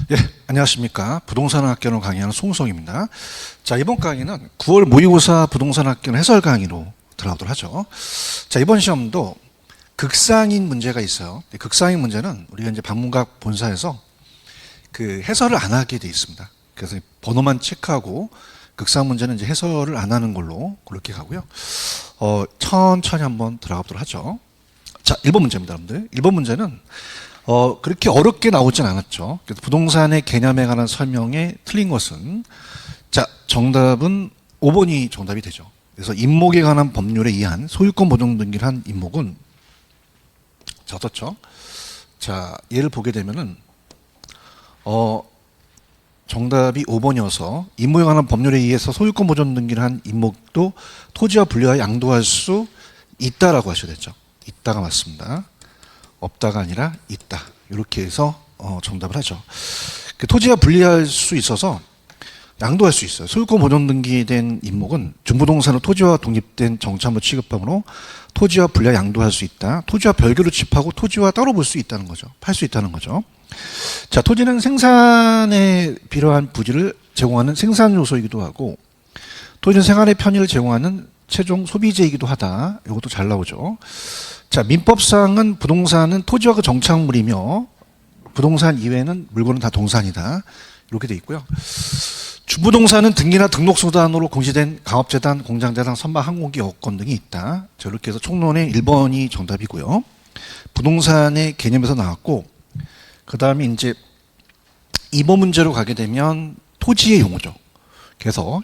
예, 안녕하십니까. 부동산학개론 강의하는 송성입니다. 자, 이번 강의는 9월 모의고사 부동산학개론 해설 강의로 들어가도록 하죠. 자, 이번 시험도 극상인 문제가 있어요. 극상인 문제는 우리가 이제 방문각 본사에서 그 해설을 안 하게 돼 있습니다. 그래서 번호만 체크하고 극상 문제는 이제 해설을 안 하는 걸로 그렇게 가고요. 천천히 한번 들어가도록 하죠. 자, 1번 문제입니다, 여러분들. 1번 문제는 그렇게 어렵게 나오진 않았죠. 그래서 부동산의 개념에 관한 설명에 틀린 것은, 자, 정답은 5번이 정답이 되죠. 그래서 임목에 관한 법률에 의한 소유권 보존 등기를 한 임목은, 자, 어떻죠? 자, 얘를 보게 되면은, 정답이 5번이어서 임목에 관한 법률에 의해서 소유권 보존 등기를 한 임목도 토지와 분리하여 양도할 수 있다라고 하셔야 되죠. 있다가 맞습니다. 없다가 아니라 있다. 이렇게 해서 정답을 하죠. 토지와 분리할 수 있어서 양도할 수 있어요. 소유권 보존 등기된 임목은 중부동산으로 토지와 독립된 정차물 취급함으로 토지와 분리하 양도할 수 있다. 토지와 별개로 취급하고 토지와 따로 볼 수 있다는 거죠. 팔 수 있다는 거죠. 자, 토지는 생산에 필요한 부지를 제공하는 생산 요소이기도 하고 토지는 생활의 편의를 제공하는 최종 소비재이기도 하다. 이것도 잘 나오죠. 자, 민법상은 부동산은 토지와 그 정착물이며 부동산 이외에는 물건은 다 동산이다. 이렇게 돼 있고요. 주부동산은 등기나 등록수단으로 공시된 강업재단, 공장재단, 선박, 항공기, 여권 등이 있다. 자, 이렇게 해서 총론의 1번이 정답이고요. 부동산의 개념에서 나왔고, 그 다음에 이제 2번 문제로 가게 되면 토지의 용어죠. 그래서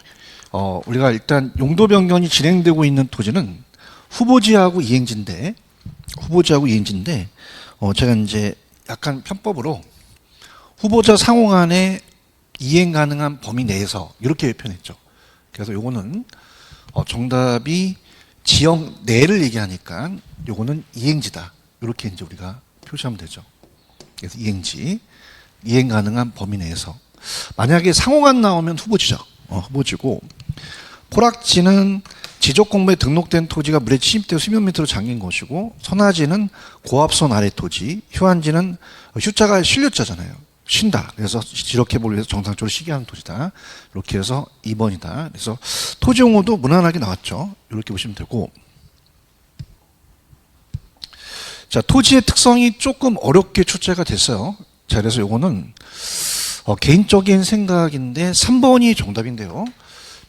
우리가 일단 용도 변경이 진행되고 있는 토지는 후보지하고 이행지인데 제가 이제 약간 편법으로 후보자 상호간에 이행 가능한 범위 내에서 이렇게 표현했죠. 그래서 요거는 정답이 지역 내를 얘기하니까 요거는 이행지다. 이렇게 이제 우리가 표시하면 되죠. 그래서 이행지, 이행 가능한 범위 내에서. 만약에 상호간 나오면 후보지죠. 후보지고, 포락지는 지적공부에 등록된 토지가 물에 침입되어 수면 밑으로 잠긴 것이고, 선화지는 고압선 아래 토지, 휴안지는 휴자가 실류자잖아요. 쉰다. 그래서 지력해보기 위해서 정상적으로 시기하는 토지다. 이렇게 해서 2번이다. 그래서 토지 용어도 무난하게 나왔죠. 이렇게 보시면 되고, 자, 토지의 특성이 조금 어렵게 출제가 됐어요. 자, 그래서 요거는 개인적인 생각인데 3번이 정답인데요.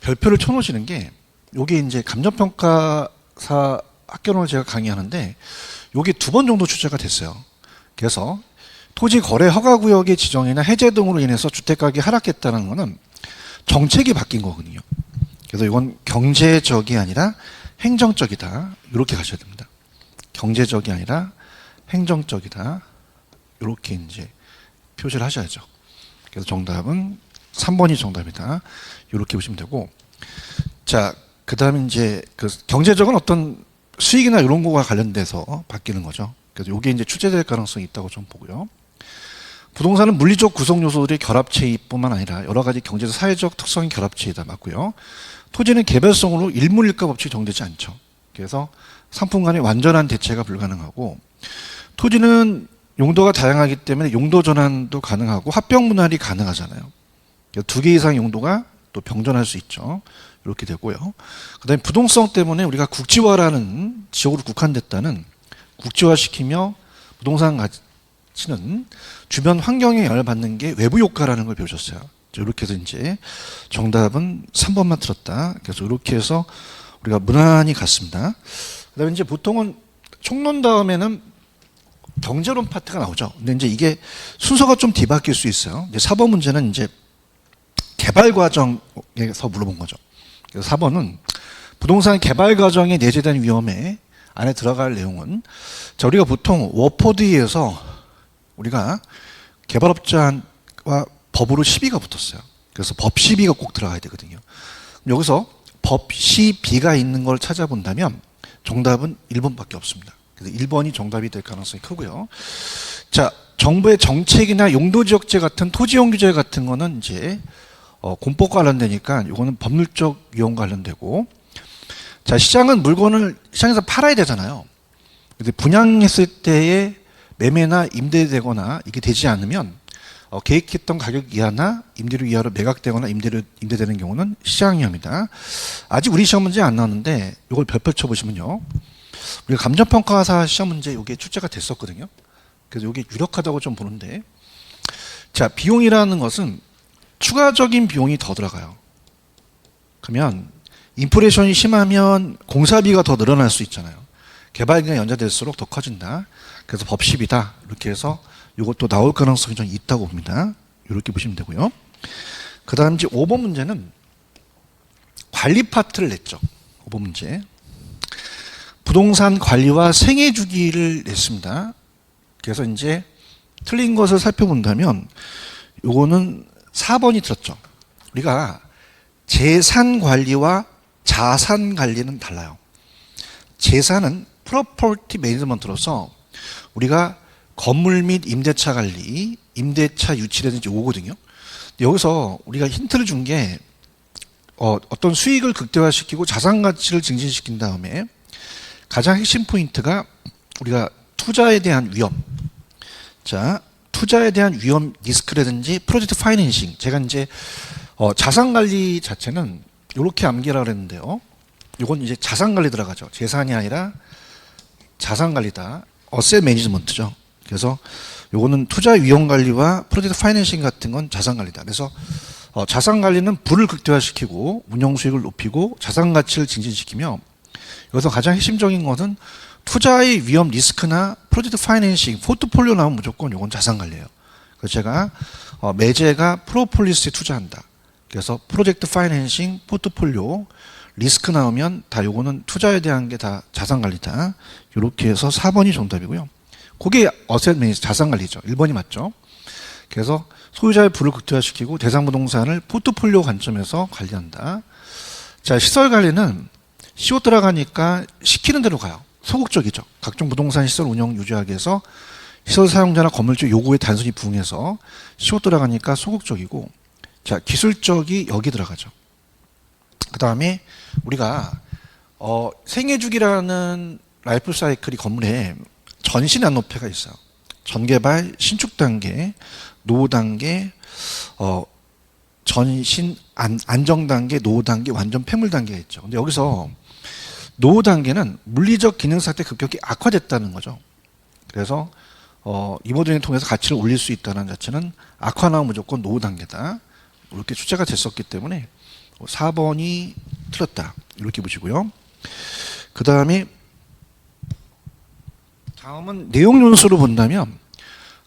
별표를 쳐놓으시는 게, 요게 이제 감정평가사 학개론을 제가 강의하는데 요게 2번 정도 출제가 됐어요. 그래서 토지 거래 허가구역의 지정이나 해제 등으로 인해서 주택가격이 하락했다는 거는 정책이 바뀐 거거든요. 그래서 이건 경제적이 아니라 행정적이다. 이렇게 가셔야 됩니다. 경제적이 아니라 행정적이다. 이렇게 이제 표시를 하셔야죠. 그래서 정답은 3번이 정답이다. 이렇게 보시면 되고, 자, 그 다음에 이제 그 경제적은 어떤 수익이나 이런 거와 관련돼서 바뀌는 거죠. 그래서 이게 이제 출제될 가능성이 있다고 좀 보고요. 부동산은 물리적 구성 요소들의 결합체이뿐만 아니라 여러 가지 경제적, 사회적 특성의 결합체이다. 맞고요. 토지는 개별성으로 일물일가 법칙이 정되지 않죠. 그래서 상품 간의 완전한 대체가 불가능하고, 토지는 용도가 다양하기 때문에 용도 전환도 가능하고 합병 분할이 가능하잖아요. 2개 이상 용도가 또 병존할 수 있죠. 이렇게 되고요. 그 다음에 부동성 때문에 우리가 국지화라는 지역으로 국한됐다는, 국지화시키며 부동산 가치는 주변 환경에 영향을 받는 게 외부 효과라는 걸 배우셨어요. 이렇게 해서 이제 정답은 3번만 들었다. 그래서 이렇게 해서 우리가 무난히 갔습니다. 그 다음에 이제 보통은 총론 다음에는 경제론 파트가 나오죠. 근데 이제 이게 순서가 좀 뒤바뀔 수 있어요. 이제 4번 문제는 이제 개발 과정에서 물어본 거죠. 그래서 4번은 부동산 개발 과정에 내재된 위험에 안에 들어갈 내용은, 자, 우리가 보통 워포드에서 우리가 개발업자와 법으로 시비가 붙었어요. 그래서 법 시비가 꼭 들어가야 되거든요. 여기서 법 시비가 있는 걸 찾아본다면 정답은 1번밖에 없습니다. 그래서 1번이 정답이 될 가능성이 크고요. 자, 정부의 정책이나 용도지역제 같은 토지용규제 같은 거는 이제 공법 관련되니까 이거는 법률적 위험 관련되고, 자, 시장은 물건을 시장에서 팔아야 되잖아요. 근데 분양했을 때에 매매나 임대되거나 이게 되지 않으면 계획했던 가격 이하나 임대료 이하로 매각되거나 임대되는 경우는 시장위험이다. 아직 우리 시험 문제 안 나왔는데 이걸 별표 쳐보시면요. 우리가 감정평가사 시험 문제 이게 출제가 됐었거든요. 그래서 이게 유력하다고 좀 보는데, 자, 비용이라는 것은 추가적인 비용이 더 들어가요. 그러면 인플레이션이 심하면 공사비가 더 늘어날 수 있잖아요. 개발기간이 연장될수록 더 커진다. 그래서 법십이다. 이렇게 해서 이것도 나올 가능성이 좀 있다고 봅니다. 이렇게 보시면 되고요. 그 다음 이제 5번 문제는 관리 파트를 냈죠. 5번 문제. 부동산 관리와 생애 주기를 냈습니다. 그래서 이제 틀린 것을 살펴본다면 요거는 4번이 틀렸죠. 우리가 재산 관리와 자산 관리는 달라요. 재산은 프로퍼티 매니지먼트로서 우리가 건물 및 임대차 관리, 임대차 유치라든지 오거든요. 여기서 우리가 힌트를 준 게 어떤 수익을 극대화시키고 자산 가치를 증진시킨 다음에 가장 핵심 포인트가 우리가 투자에 대한 위험. 자, 투자에 대한 위험 리스크라든지 프로젝트 파이낸싱. 제가 이제 자산 관리 자체는 이렇게 암기하라고 했는데요. 이건 이제 자산 관리 들어가죠. 재산이 아니라 자산 관리다. 어셋 매니지먼트죠. 그래서 요거는 투자 위험 관리와 프로젝트 파이낸싱 같은 건 자산 관리다. 그래서 자산 관리는 부를 극대화시키고 운용 수익을 높이고 자산 가치를 증진시키며, 여기서 가장 핵심적인 것은 투자의 위험 리스크나 프로젝트 파이낸싱, 포트폴리오 나오면 무조건 요건 자산 관리예요. 그래서 제가 매제가 프로폴리스에 투자한다. 그래서 프로젝트 파이낸싱, 포트폴리오, 리스크 나오면 다 요거는 투자에 대한 게 다 자산 관리다. 이렇게 해서 4번이 정답이고요. 그게 어셋 매니지 자산 관리죠. 1번이 맞죠. 그래서 소유자의 부를 극대화시키고 대상 부동산을 포트폴리오 관점에서 관리한다. 자, 시설 관리는 CO 들어가니까 시키는 대로 가요. 소극적이죠. 각종 부동산 시설 운영 유지하기 위해서 시설 사용자나 건물주 요구에 단순히 부응해서 CO 들어가니까 소극적이고, 자, 기술적이 여기 들어가죠. 그 다음에 우리가 생애주기라는 라이프 사이클이 건물에 전신 안노폐가 있어요. 전개발, 신축 단계, 노후 단계, 전신 안정 단계, 노후 단계, 완전 폐물 단계가 있죠. 근데 여기서 노후 단계는 물리적 기능 상태 급격히 악화됐다는 거죠. 그래서 이모델링을 통해서 가치를 올릴 수 있다는 자체는 악화 나오면 무조건 노후 단계다. 이렇게 출제가 됐었기 때문에 4번이 틀렸다. 이렇게 보시고요. 그 다음에 다음은 내용 요소로 본다면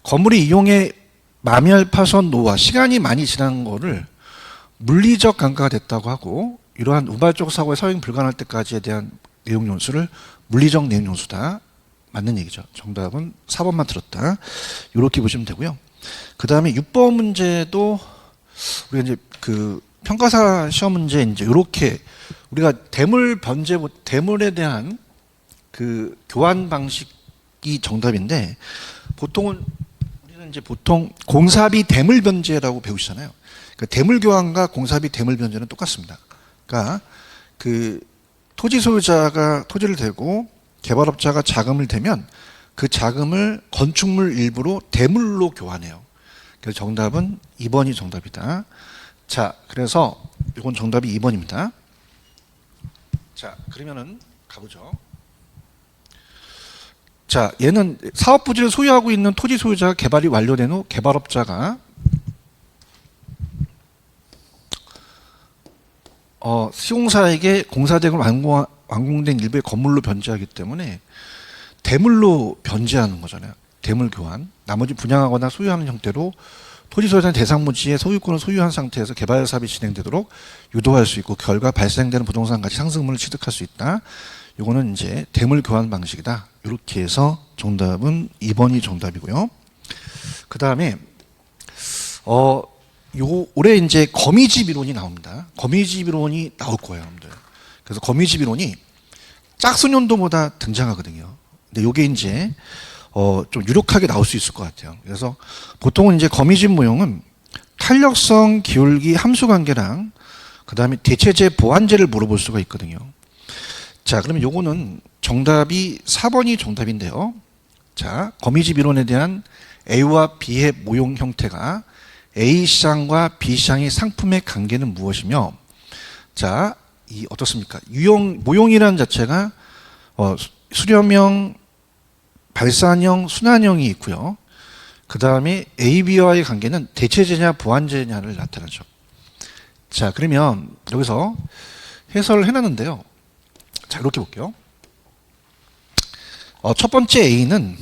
건물의 이용의 마멸, 파손, 노화, 시간이 많이 지난 거를 물리적 강화가 됐다고 하고, 이러한 우발적 사고에 사용 불가능할 때까지에 대한 내용 요소를 물리적 내용 요소다. 맞는 얘기죠. 정답은 4번만 틀었다. 이렇게 보시면 되고요. 그 다음에 6번 문제도 우리가 이제 그 평가사 시험 문제 이제 이렇게 우리가 대물에 대한 그 교환 방식이 정답인데, 보통은 우리는 이제 보통 공사비 대물 변제라고 배우시잖아요. 그러니까 대물 교환과 공사비 대물 변제는 똑같습니다. 그러니까 그 토지 소유자가 토지를 대고 개발업자가 자금을 대면 그 자금을 건축물 일부로 대물로 교환해요. 그래서 정답은 2번이 정답이다. 자, 그래서 이건 정답이 2번입니다. 자, 그러면은 가보죠. 자, 얘는 사업 부지를 소유하고 있는 토지 소유자가 개발이 완료된 후 개발업자가 시공사에게 공사대금 완공된 일부의 건물로 변제하기 때문에 대물로 변제하는 거잖아요. 대물 교환. 나머지 분양하거나 소유하는 형태로 토지 소유자는 대상 부지의 소유권을 소유한 상태에서 개발 사업이 진행되도록 유도할 수 있고, 결과 발생되는 부동산 가치 상승분을 취득할 수 있다. 이거는 이제 대물 교환 방식이다. 이렇게 해서 정답은 2번이 정답이고요. 그 다음에 올해 이제 거미집 이론이 나옵니다. 거미집 이론이 나올 거예요, 여러분들. 그래서 거미집 이론이 짝수년도보다 등장하거든요. 근데 요게 이제 좀 유력하게 나올 수 있을 것 같아요. 그래서 보통은 이제 거미집 모형은 탄력성, 기울기, 함수 관계랑 그 다음에 대체재 보완제를 물어볼 수가 있거든요. 자, 그러면 요거는 정답이 4번이 정답인데요. 자, 거미집 이론에 대한 A와 B의 모형 형태가 A 시장과 B 시장의 상품의 관계는 무엇이며, 자, 이 어떻습니까? 모형이라는 자체가 수렴형, 발산형, 순환형이 있고요. 그 다음에 A, B와의 관계는 대체제냐 보완제냐를 나타나죠. 자, 그러면 여기서 해설을 해놨는데요. 자, 이렇게 볼게요. 첫 번째 A는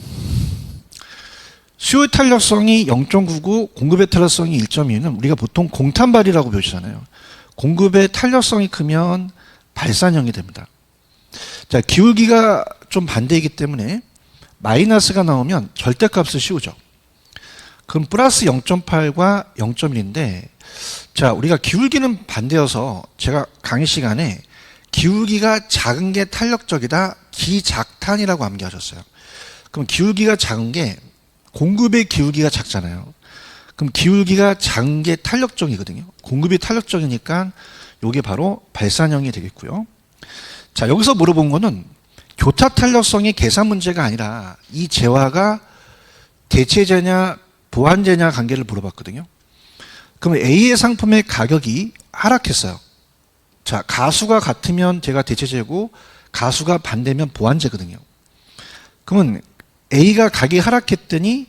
수요의 탄력성이 0.99, 공급의 탄력성이 1.2는 우리가 보통 공탄발이라고 표시하잖아요. 공급의 탄력성이 크면 발산형이 됩니다. 자, 기울기가 좀 반대이기 때문에 마이너스가 나오면 절대값을 씌우죠. 그럼 플러스 0.8과 0.1인데, 자, 우리가 기울기는 반대여서 제가 강의 시간에 기울기가 작은 게 탄력적이다, 기작탄이라고 암기하셨어요. 그럼 기울기가 작은 게 공급의 기울기가 작잖아요. 그럼 기울기가 작은 게 탄력적이거든요. 공급이 탄력적이니까 이게 바로 발산형이 되겠고요. 자, 여기서 물어본 거는 교차 탄력성의 계산 문제가 아니라 이 재화가 대체제냐 보완제냐 관계를 물어봤거든요. 그럼 A의 상품의 가격이 하락했어요. 자, 가수가 같으면 제가 대체제고 가수가 반대면 보완제거든요. 그러면 A가 가격이 하락했더니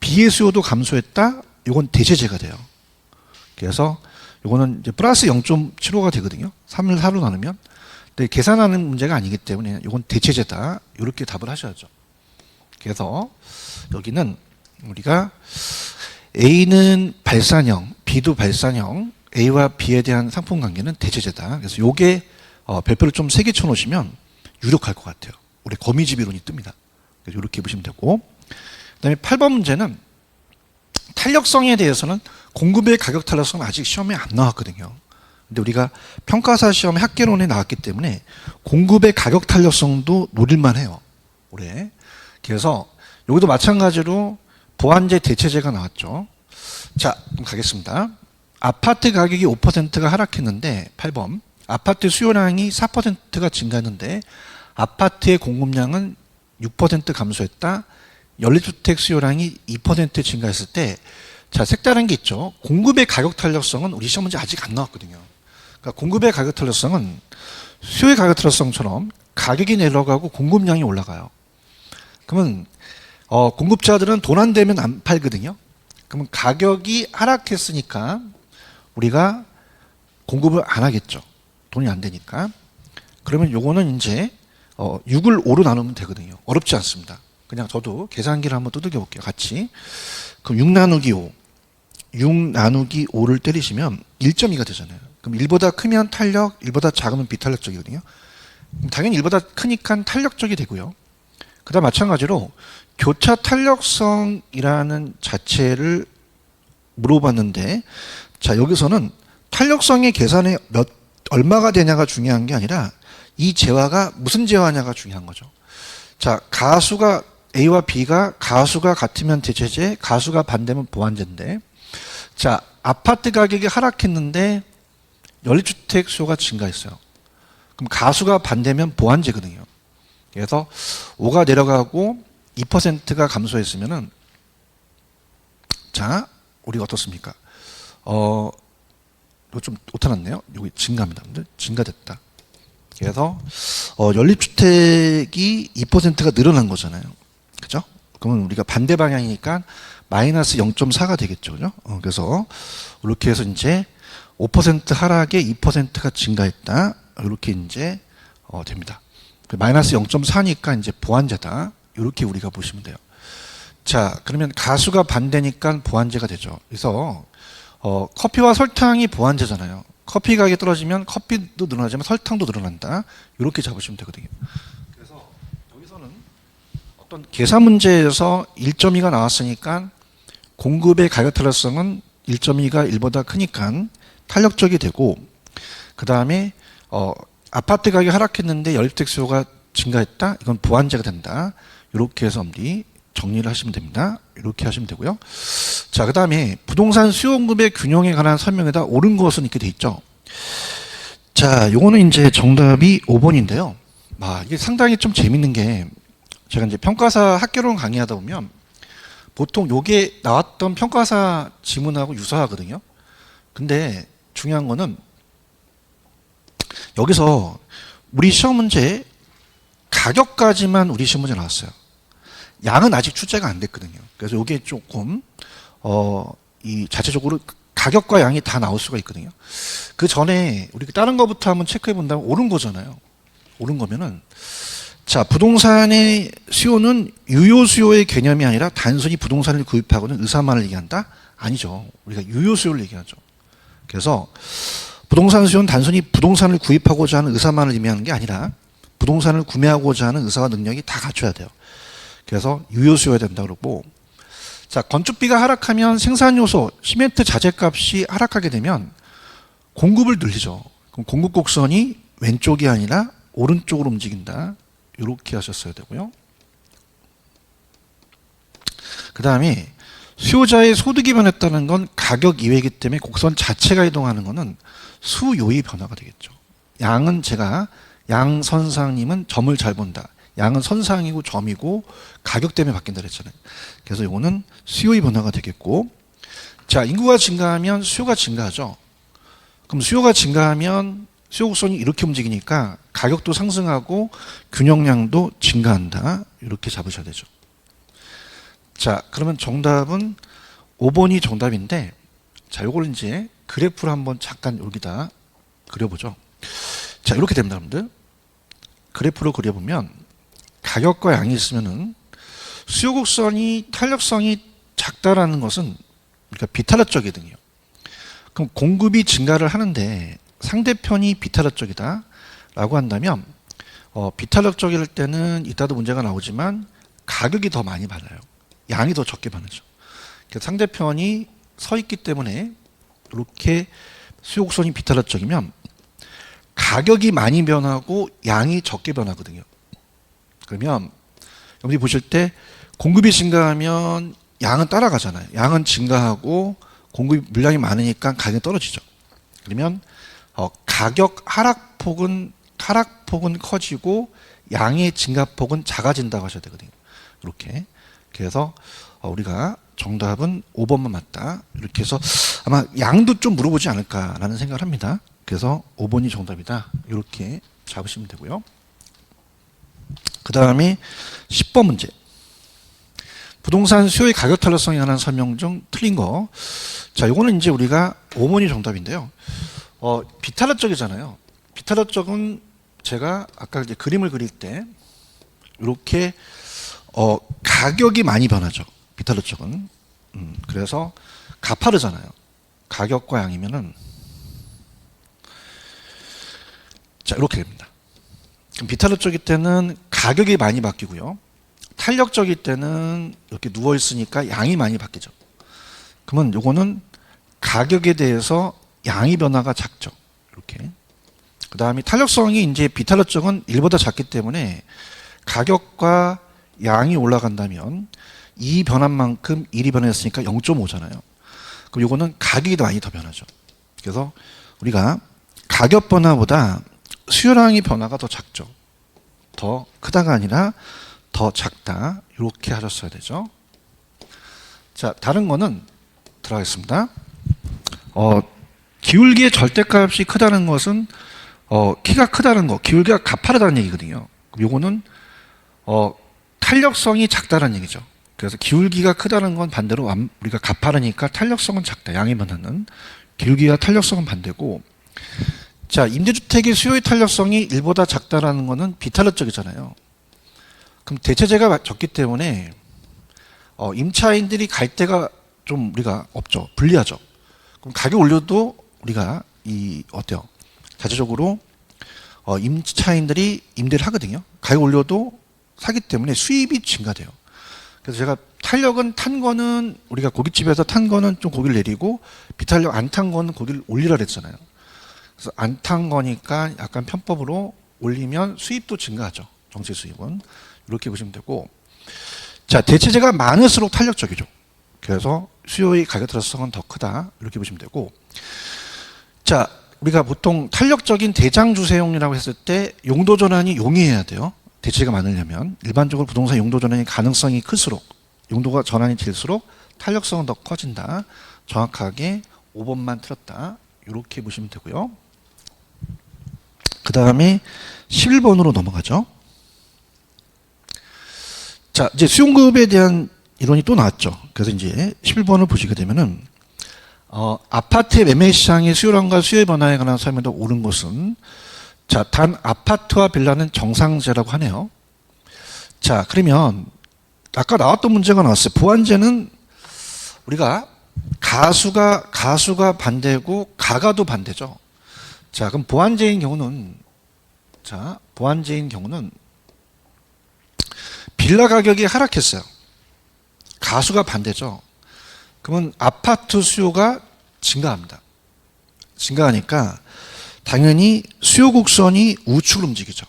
B의 수요도 감소했다. 이건 대체제가 돼요. 그래서 이거는 이제 플러스 0.75가 되거든요. 3을 4로 나누면. 근데 계산하는 문제가 아니기 때문에 이건 대체제다. 이렇게 답을 하셔야죠. 그래서 여기는 우리가 A는 발산형, B도 발산형, A와 B에 대한 상품 관계는 대체제다. 그래서 요게 별표를 좀 세게 쳐놓으시면 유력할 것 같아요. 우리 거미집 이론이 뜹니다. 그래서 이렇게 보시면 되고, 그다음에 8번 문제는 탄력성에 대해서는 공급의 가격 탄력성은 아직 시험에 안 나왔거든요. 근데 우리가 평가사 시험에 학계론에 나왔기 때문에 공급의 가격 탄력성도 노릴만 해요. 올해. 그래서 여기도 마찬가지로 보완제 대체제가 나왔죠. 자, 그럼 가겠습니다. 아파트 가격이 5%가 하락했는데 8번. 아파트 수요량이 4%가 증가했는데 아파트의 공급량은 6% 감소했다. 연립주택 수요량이 2% 증가했을 때, 자, 색다른 게 있죠. 공급의 가격 탄력성은 우리 시험 문제 아직 안 나왔거든요. 그러니까 공급의 가격 탄력성은 수요의 가격 탄력성처럼 가격이 내려가고 공급량이 올라가요. 그러면 공급자들은 돈 안 되면 안 팔거든요. 그러면 가격이 하락했으니까 우리가 공급을 안 하겠죠. 돈이 안 되니까. 그러면 요거는 이제 6을 5로 나누면 되거든요. 어렵지 않습니다. 그냥 저도 계산기를 한번 두들겨 볼게요. 같이. 그럼 6 나누기 5. 6 나누기 5를 때리시면 1.2가 되잖아요. 그럼 1보다 크면 탄력, 1보다 작으면 비탄력적이거든요. 당연히 1보다 크니까 탄력적이 되고요. 그 다음 마찬가지로 교차 탄력성이라는 자체를 물어봤는데, 자, 여기서는 탄력성의 계산에 얼마가 되냐가 중요한 게 아니라 이 재화가 무슨 재화냐가 중요한 거죠. 자, 가수가 A와 B가 가수가 같으면 대체제, 가수가 반대면 보완제인데, 자, 아파트 가격이 하락했는데 연립주택 수요가 증가했어요. 그럼 가수가 반대면 보완제거든요. 그래서 5가 내려가고 2%가 감소했으면은, 자, 우리가 어떻습니까? 이거 좀 오타났네요. 여기 증가입니다. 증가됐다. 그래서 연립주택이 2%가 늘어난 거잖아요. 그죠? 그러면 우리가 반대 방향이니까 마이너스 0.4가 되겠죠. 그죠? 그래서 이렇게 해서 이제 5% 하락에 2%가 증가했다. 이렇게 이제 됩니다. 마이너스 0.4니까 이제 보완제다. 이렇게 우리가 보시면 돼요. 자, 그러면 가수가 반대니까 보완제가 되죠. 그래서 커피와 설탕이 보완제잖아요. 커피 가격이 떨어지면 커피도 늘어나지만 설탕도 늘어난다. 이렇게 잡으시면 되거든요. 그래서 여기서는 어떤 계산 문제에서 1.2가 나왔으니까 공급의 가격 탄력성은 1.2가 1보다 크니까 탄력적이 되고, 그 다음에 아파트 가격이 하락했는데 연립주택 수요가 증가했다. 이건 보완제가 된다. 이렇게 해서 우리 정리를 하시면 됩니다. 이렇게 하시면 되고요. 자, 그 다음에 부동산 수요 공급의 균형에 관한 설명에다 옳은 것은 이렇게 돼 있죠. 자, 요거는 이제 정답이 5번인데요. 이게 상당히 좀 재밌는 게, 제가 이제 평가사 학개론 강의하다 보면 보통 요게 나왔던 평가사 지문하고 유사하거든요. 근데 중요한 거는 여기서 우리 시험 문제 가격까지만 우리 시험 문제 나왔어요. 양은 아직 출제가 안 됐거든요. 그래서 이게 조금 이 자체적으로 가격과 양이 다 나올 수가 있거든요. 그 전에 우리 다른 거부터 한번 체크해 본다면 옳은 거잖아요. 옳은 거면은 자, 부동산의 수요는 유효 수요의 개념이 아니라 단순히 부동산을 구입하고는 의사만을 얘기한다? 아니죠. 우리가 유효 수요를 얘기하죠. 그래서 부동산 수요는 단순히 부동산을 구입하고자 하는 의사만을 의미하는 게 아니라 부동산을 구매하고자 하는 의사와 능력이 다 갖춰야 돼요. 그래서 유효 수요야 된다 그러고, 자, 건축비가 하락하면 생산 요소, 시멘트 자재값이 하락하게 되면 공급을 늘리죠. 그럼 공급 곡선이 왼쪽이 아니라 오른쪽으로 움직인다. 이렇게 하셨어야 되고요. 그 다음에 수요자의 소득이 변했다는 건 가격 이외이기 때문에 곡선 자체가 이동하는 것은 수요의 변화가 되겠죠. 양은 제가 양선상님은 점을 잘 본다. 양은 선상이고 점이고 가격 때문에 바뀐다 그랬잖아요. 그래서 이거는 수요의 변화가 되겠고, 자, 인구가 증가하면 수요가 증가하죠. 그럼 수요가 증가하면 수요 곡선이 이렇게 움직이니까 가격도 상승하고 균형량도 증가한다. 이렇게 잡으셔야 되죠. 자, 그러면 정답은 5번이 정답인데, 자, 요걸 이제 그래프로 한번 잠깐 여기다 그려보죠. 자, 이렇게 됩니다, 여러분들. 그래프로 그려보면 가격과 양이 있으면은 수요 곡선이 탄력성이 작다라는 것은 그러니까 비탄력적이거든요. 그럼 공급이 증가를 하는데 상대편이 비탄력적이다 라고 한다면 비탄력적일 때는 이따도 문제가 나오지만 가격이 더 많이 받아요. 양이 더 적게 받죠. 상대편이 서 있기 때문에 이렇게 수요 곡선이 비탄력적이면 가격이 많이 변하고 양이 적게 변하거든요. 그러면 여러분이 보실 때 공급이 증가하면 양은 따라가잖아요. 양은 증가하고 공급 물량이 많으니까 가격이 떨어지죠. 그러면 가격 하락폭은 커지고 양의 증가폭은 작아진다고 하셔야 되거든요. 이렇게. 그래서 우리가 정답은 5번만 맞다. 이렇게 해서 아마 양도 좀 물어보지 않을까라는 생각을 합니다. 그래서 5번이 정답이다. 이렇게 잡으시면 되고요. 그 다음에 10번 문제. 부동산 수요의 가격 탄력성에 관한 설명 중 틀린 거. 자, 요거는 이제 우리가 5번이 정답인데요. 비탄력적이잖아요. 비탄력적은 제가 아까 이제 그림을 그릴 때 이렇게 가격이 많이 변하죠. 비탄력적은. 그래서 가파르잖아요. 가격과 양이면은 자, 이렇게 됩니다. 비탄력적일 때는 가격이 많이 바뀌고요. 탄력적일 때는 이렇게 누워 있으니까 양이 많이 바뀌죠. 그러면 요거는 가격에 대해서 양의 변화가 작죠. 이렇게. 그 다음에 탄력성이 이제 비탄력적은 1보다 작기 때문에 가격과 양이 올라간다면 이 변한 만큼 1이 변했으니까 0.5잖아요. 그럼 요거는 가격이 많이 더 변하죠. 그래서 우리가 가격 변화보다 수요량의 변화가 더 작죠. 더 크다가 아니라 더 작다. 이렇게 하셨어야 되죠. 자, 다른 거는 들어가겠습니다. 기울기의 절대값이 크다는 것은 키가 크다는 거, 기울기가 가파르다는 얘기거든요. 요거는 탄력성이 작다는 얘기죠. 그래서 기울기가 크다는 건 반대로 우리가 가파르니까 탄력성은 작다. 양이 변하는. 기울기와 탄력성은 반대고, 자, 임대주택의 수요의 탄력성이 1보다 작다라는 것은 비탄력적이잖아요. 그럼 대체재가 적기 때문에 임차인들이 갈 데가 좀 우리가 없죠. 불리하죠. 그럼 가격 올려도 우리가 어때요? 자체적으로 임차인들이 임대를 하거든요. 가격 올려도 사기 때문에 수입이 증가돼요. 그래서 제가 탄력은 탄 거는 우리가 고깃집에서 탄 거는 좀 고기를 내리고 비탄력 안 탄 거는 고기를 올리라 그랬잖아요. 그래서 안 탄 거니까 약간 편법으로 올리면 수입도 증가하죠. 정체 수입은. 이렇게 보시면 되고, 자, 대체재가 많을수록 탄력적이죠. 그래서 수요의 가격 탄력성은 더 크다. 이렇게 보시면 되고, 자, 우리가 보통 탄력적인 대장주세용이라고 했을 때 용도 전환이 용이해야 돼요. 대체가 많으려면 일반적으로 부동산 용도 전환이 가능성이 클수록 용도가 전환이 될수록 탄력성은 더 커진다. 정확하게 5번만 틀었다. 이렇게 보시면 되고요. 그 다음에 11번으로 넘어가죠. 자, 이제 수용급에 대한 이론이 또 나왔죠. 그래서 이제 11번을 보시게 되면은 아파트의 매매 시장의 수요량과 수요의 변화에 관한 설명이 더 옳은 것은 자, 단 아파트와 빌라는 정상제라고 하네요. 자, 그러면 아까 나왔던 문제가 나왔어요. 보완제는 우리가 가수가 반대고 가가도 반대죠. 자, 그럼 보완제인 경우는 빌라 가격이 하락했어요. 가수가 반대죠. 그러면 아파트 수요가 증가합니다. 증가하니까 당연히 수요 곡선이 우측으로 움직이죠.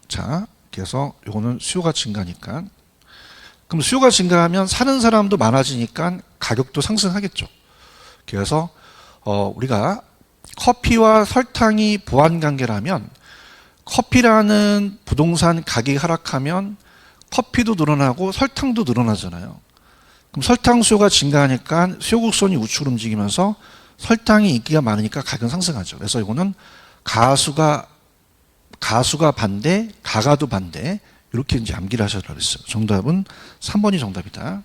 자, 그래서 요거는 수요가 증가하니까 그럼 수요가 증가하면 사는 사람도 많아지니까 가격도 상승하겠죠. 그래서 우리가 커피와 설탕이 보완 관계라면 커피라는 부동산 가격이 하락하면 커피도 늘어나고 설탕도 늘어나잖아요. 그럼 설탕 수요가 증가하니까 수요 곡선이 우측으로 움직이면서 설탕이 인기가 많으니까 가격은 상승하죠. 그래서 이거는 가수가 반대, 가가도 반대 이렇게 이제 암기를 하셔라 그랬어요. 정답은 3번이 정답이다.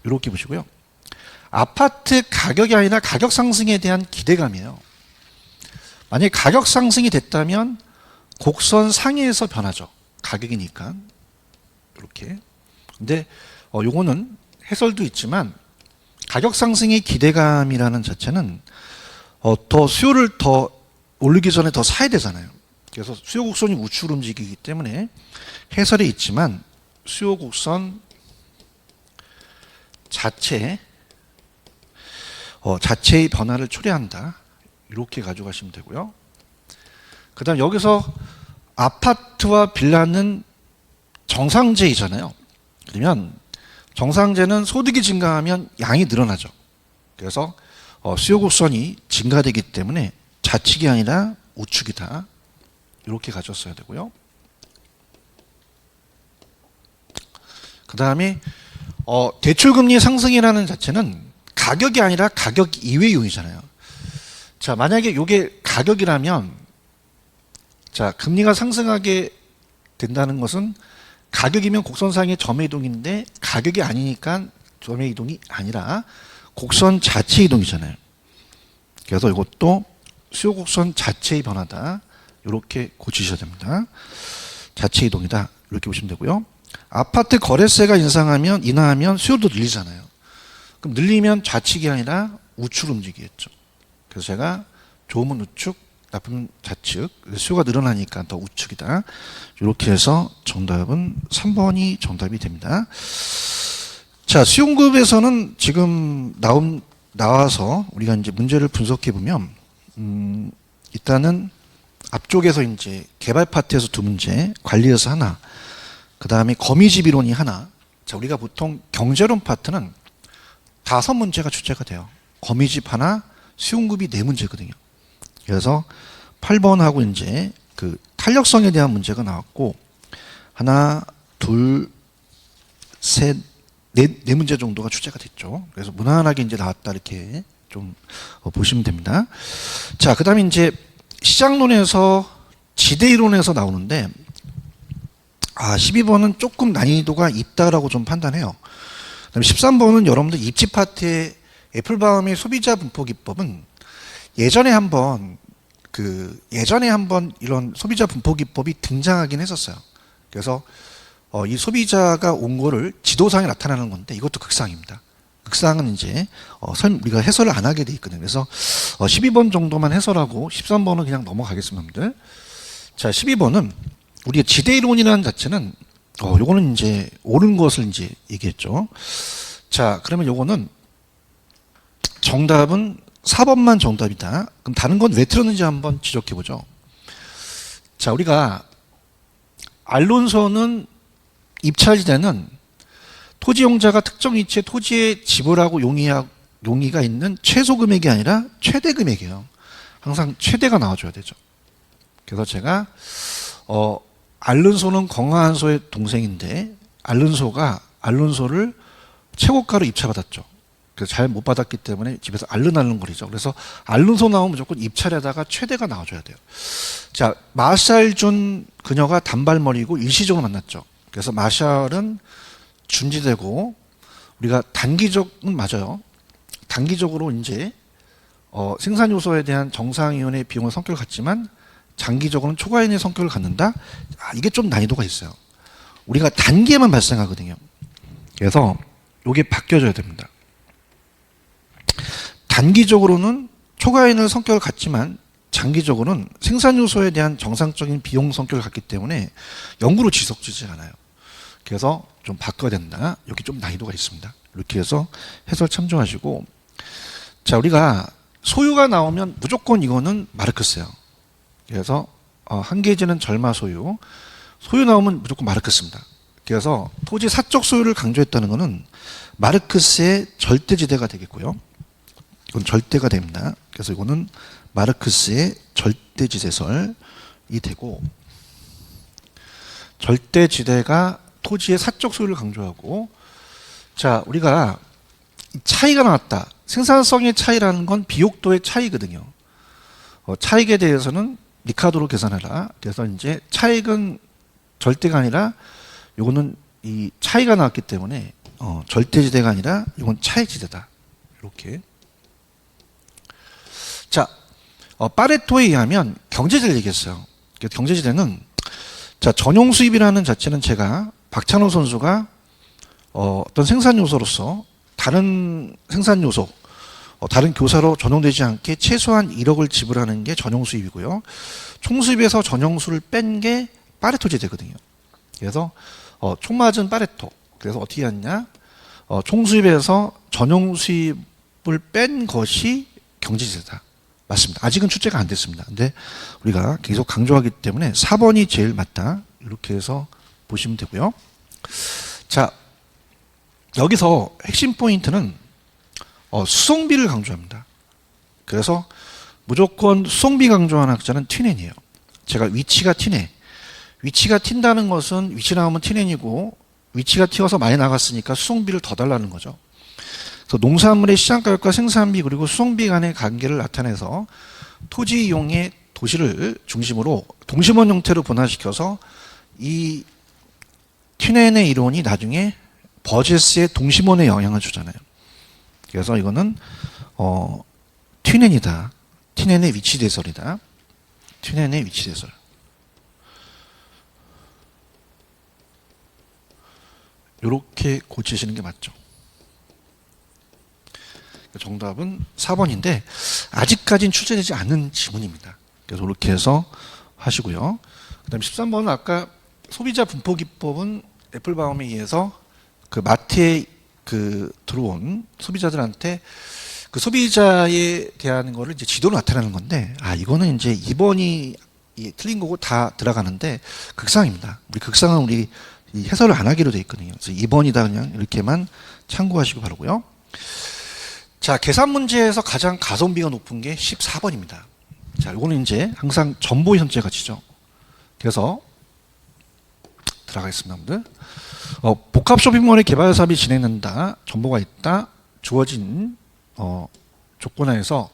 이렇게 보시고요. 아파트 가격이 아니라 가격 상승에 대한 기대감이에요. 만약에 가격 상승이 됐다면 곡선 상위에서 변하죠. 가격이니까. 이렇게. 근데 요거는 해설도 있지만 가격 상승의 기대감이라는 자체는 더 수요를 더 올리기 전에 더 사야 되잖아요. 그래서 수요 곡선이 우측으로 움직이기 때문에 해설이 있지만 수요 곡선 자체의 변화를 초래한다. 이렇게 가져가시면 되고요. 그 다음 여기서 아파트와 빌라는 정상제이잖아요. 그러면 정상제는 소득이 증가하면 양이 늘어나죠. 그래서 수요 곡선이 증가되기 때문에 좌측이 아니라 우측이다. 이렇게 가졌어야 되고요. 그 다음에 대출금리 상승이라는 자체는 가격이 아니라 가격 이외 요인이잖아요. 자, 만약에 이게 가격이라면 자, 금리가 상승하게 된다는 것은 가격이면 곡선상의 점의 이동인데 가격이 아니니까 점의 이동이 아니라 곡선 자체 이동이잖아요. 그래서 이것도 수요 곡선 자체의 변화다. 이렇게 고치셔야 됩니다. 자체 이동이다. 이렇게 보시면 되고요. 아파트 거래세가 인하하면 수요도 늘리잖아요. 그럼 늘리면 좌측이 아니라 우측으로 움직이겠죠. 그래서 제가 좋으면 우측, 나쁘면 좌측, 수요가 늘어나니까 더 우측이다. 이렇게 해서 정답은 3번이 정답이 됩니다. 자, 수용급에서는 지금 나와서 우리가 이제 문제를 분석해 보면 일단은 앞쪽에서 이제 개발 파트에서 2문제, 관리에서 하나, 그 다음에 거미집 이론이 하나. 자, 우리가 보통 경제론 파트는 5문제가 출제가 돼요. 거미집 하나, 수용급이 4문제거든요. 그래서 8번하고 이제 그 탄력성에 대한 문제가 나왔고, 하나, 둘, 셋, 네 문제 정도가 출제가 됐죠. 그래서 무난하게 이제 나왔다 이렇게 좀 보시면 됩니다. 자, 그 다음에 이제 시장론에서 지대이론에서 나오는데 12번은 조금 난이도가 있다라고 좀 판단해요. 그다음에 13번은 여러분들 입지 파트의 애플바움의 소비자 분포 기법은 예전에 한번 이런 소비자 분포 기법이 등장하긴 했었어요. 그래서 이 소비자가 온 거를 지도상에 나타나는 건데 이것도 극상입니다. 극상은 이제 우리가 해설을 안 하게 돼 있거든요. 그래서 12번 정도만 해설하고 13번은 그냥 넘어가겠습니다, 여러분들. 자, 12번은 우리가 지대이론이라는 자체는 요거는 이제 옳은 것을 이제 얘기했죠. 자, 그러면 요거는 정답은 4번만 정답이다. 그럼 다른 건 왜 틀었는지 한번 지적해 보죠. 자, 우리가 알론소는 입찰지대는 토지용자가 특정 위치에 토지에 지불하고 용의가 있는 최소 금액이 아니라 최대 금액이에요. 항상 최대가 나와줘야 되죠. 그래서 제가 알른소는 건강한 소의 동생인데 알른소를 최고가로 입찰받았죠. 그래서 잘 못 받았기 때문에 집에서 알른거리죠. 그래서 알른소 나오면 무조건 입찰에다가 최대가 나와줘야 돼요. 자, 마샬 준 그녀가 단발머리고 일시적으로 만났죠. 그래서 마샬은 준지되고 우리가 단기적은 맞아요. 단기적으로 이제 생산 요소에 대한 정상이온의 비용의 성격을 갖지만 장기적으로는 초과이온의 성격을 갖는다. 이게 좀 난이도가 있어요. 우리가 단기에만 발생하거든요. 그래서 이게 바뀌어져야 됩니다. 단기적으로는 초과이온의 성격을 갖지만 장기적으로는 생산 요소에 대한 정상적인 비용 성격을 갖기 때문에 영구로 지속되지 않아요. 그래서 좀 바꿔야 된다. 여기 좀 난이도가 있습니다. 이렇게 해서 해설 참조하시고, 자, 우리가 소유가 나오면 무조건 이거는 마르크스예요. 그래서 한계지는 절마 소유 나오면 무조건 마르크스입니다. 그래서 토지 사적 소유를 강조했다는 것은 마르크스의 절대지대가 되겠고요. 이건 절대가 됩니다. 그래서 이거는 마르크스의 절대지대설이 되고, 절대지대가 토지의 사적 소유를 강조하고, 자, 우리가 차이가 나왔다. 생산성의 차이라는 건 비옥도의 차이거든요. 차익에 대해서는 리카도로 계산해라. 그래서 이제 차익은 절대가 아니라 요거는 이 차이가 나왔기 때문에 절대지대가 아니라 이건 차익지대다. 이렇게. 자, 파레토에 의하면 경제지대를 얘기했어요. 경제지대는, 자, 전용 수입이라는 자체는 제가 박찬호 선수가 어떤 생산 요소로서 다른 생산 요소, 다른 교사로 전용되지 않게 최소한 1억을 지불하는 게 전용 수입이고요. 총 수입에서 전용수를 뺀 게 파레토 지대거든요. 그래서 총 맞은 파레토. 그래서 어떻게 하냐? 총 수입에서 전용 수입을 뺀 것이 경제지대다. 맞습니다. 아직은 출제가 안 됐습니다. 근데 우리가 계속 강조하기 때문에 4번이 제일 맞다. 이렇게 해서 보시면 되고요. 자, 여기서 핵심 포인트는 수송비를 강조합니다. 그래서 무조건 수송비 강조하는 학자는 튀넨이에요. 제가 위치가 튀네. 위치가 튄다는 것은 위치 나오면 튀넨이고, 위치가 튀어서 많이 나갔으니까 수송비를 더 달라는 거죠. 그래서 농산물의 시장가격과 생산비 그리고 수송비 간의 관계를 나타내서 토지 이용의 도시를 중심으로 동심원 형태로 분화시켜서 이 튀넨의 이론이 나중에 버제스의 동심원에 영향을 주잖아요. 그래서 이거는 튀넨이다. 튀넨의 위치대설이다. 튀넨의 위치대설. 이렇게 고치시는 게 맞죠. 정답은 4번인데 아직까지는 출제되지 않은 지문입니다. 그래서 이렇게 해서 하시고요. 그 다음에 13번은 아까 소비자 분포 기법은 애플바움에 의해서 그 마트에 들어온 소비자들한테 그 소비자에 대한 거를 이제 지도로 나타내는 건데, 이거는 이제 2번이 틀린 거고 다 들어가는데 극상입니다. 우리 이 해설을 안 하기로 돼 있거든요. 그래서 2번이다 그냥 이렇게만 참고하시고 바라고요. 자, 계산 문제에서 가장 가성비가 높은 게 14번입니다. 자, 이거는 이제 항상 전보 현재 가치죠. 그래서 들어가겠습니다, 여러분들. 복합 쇼핑몰의 개발 사업이 진행된다. 정보가 있다. 주어진 조건 하에서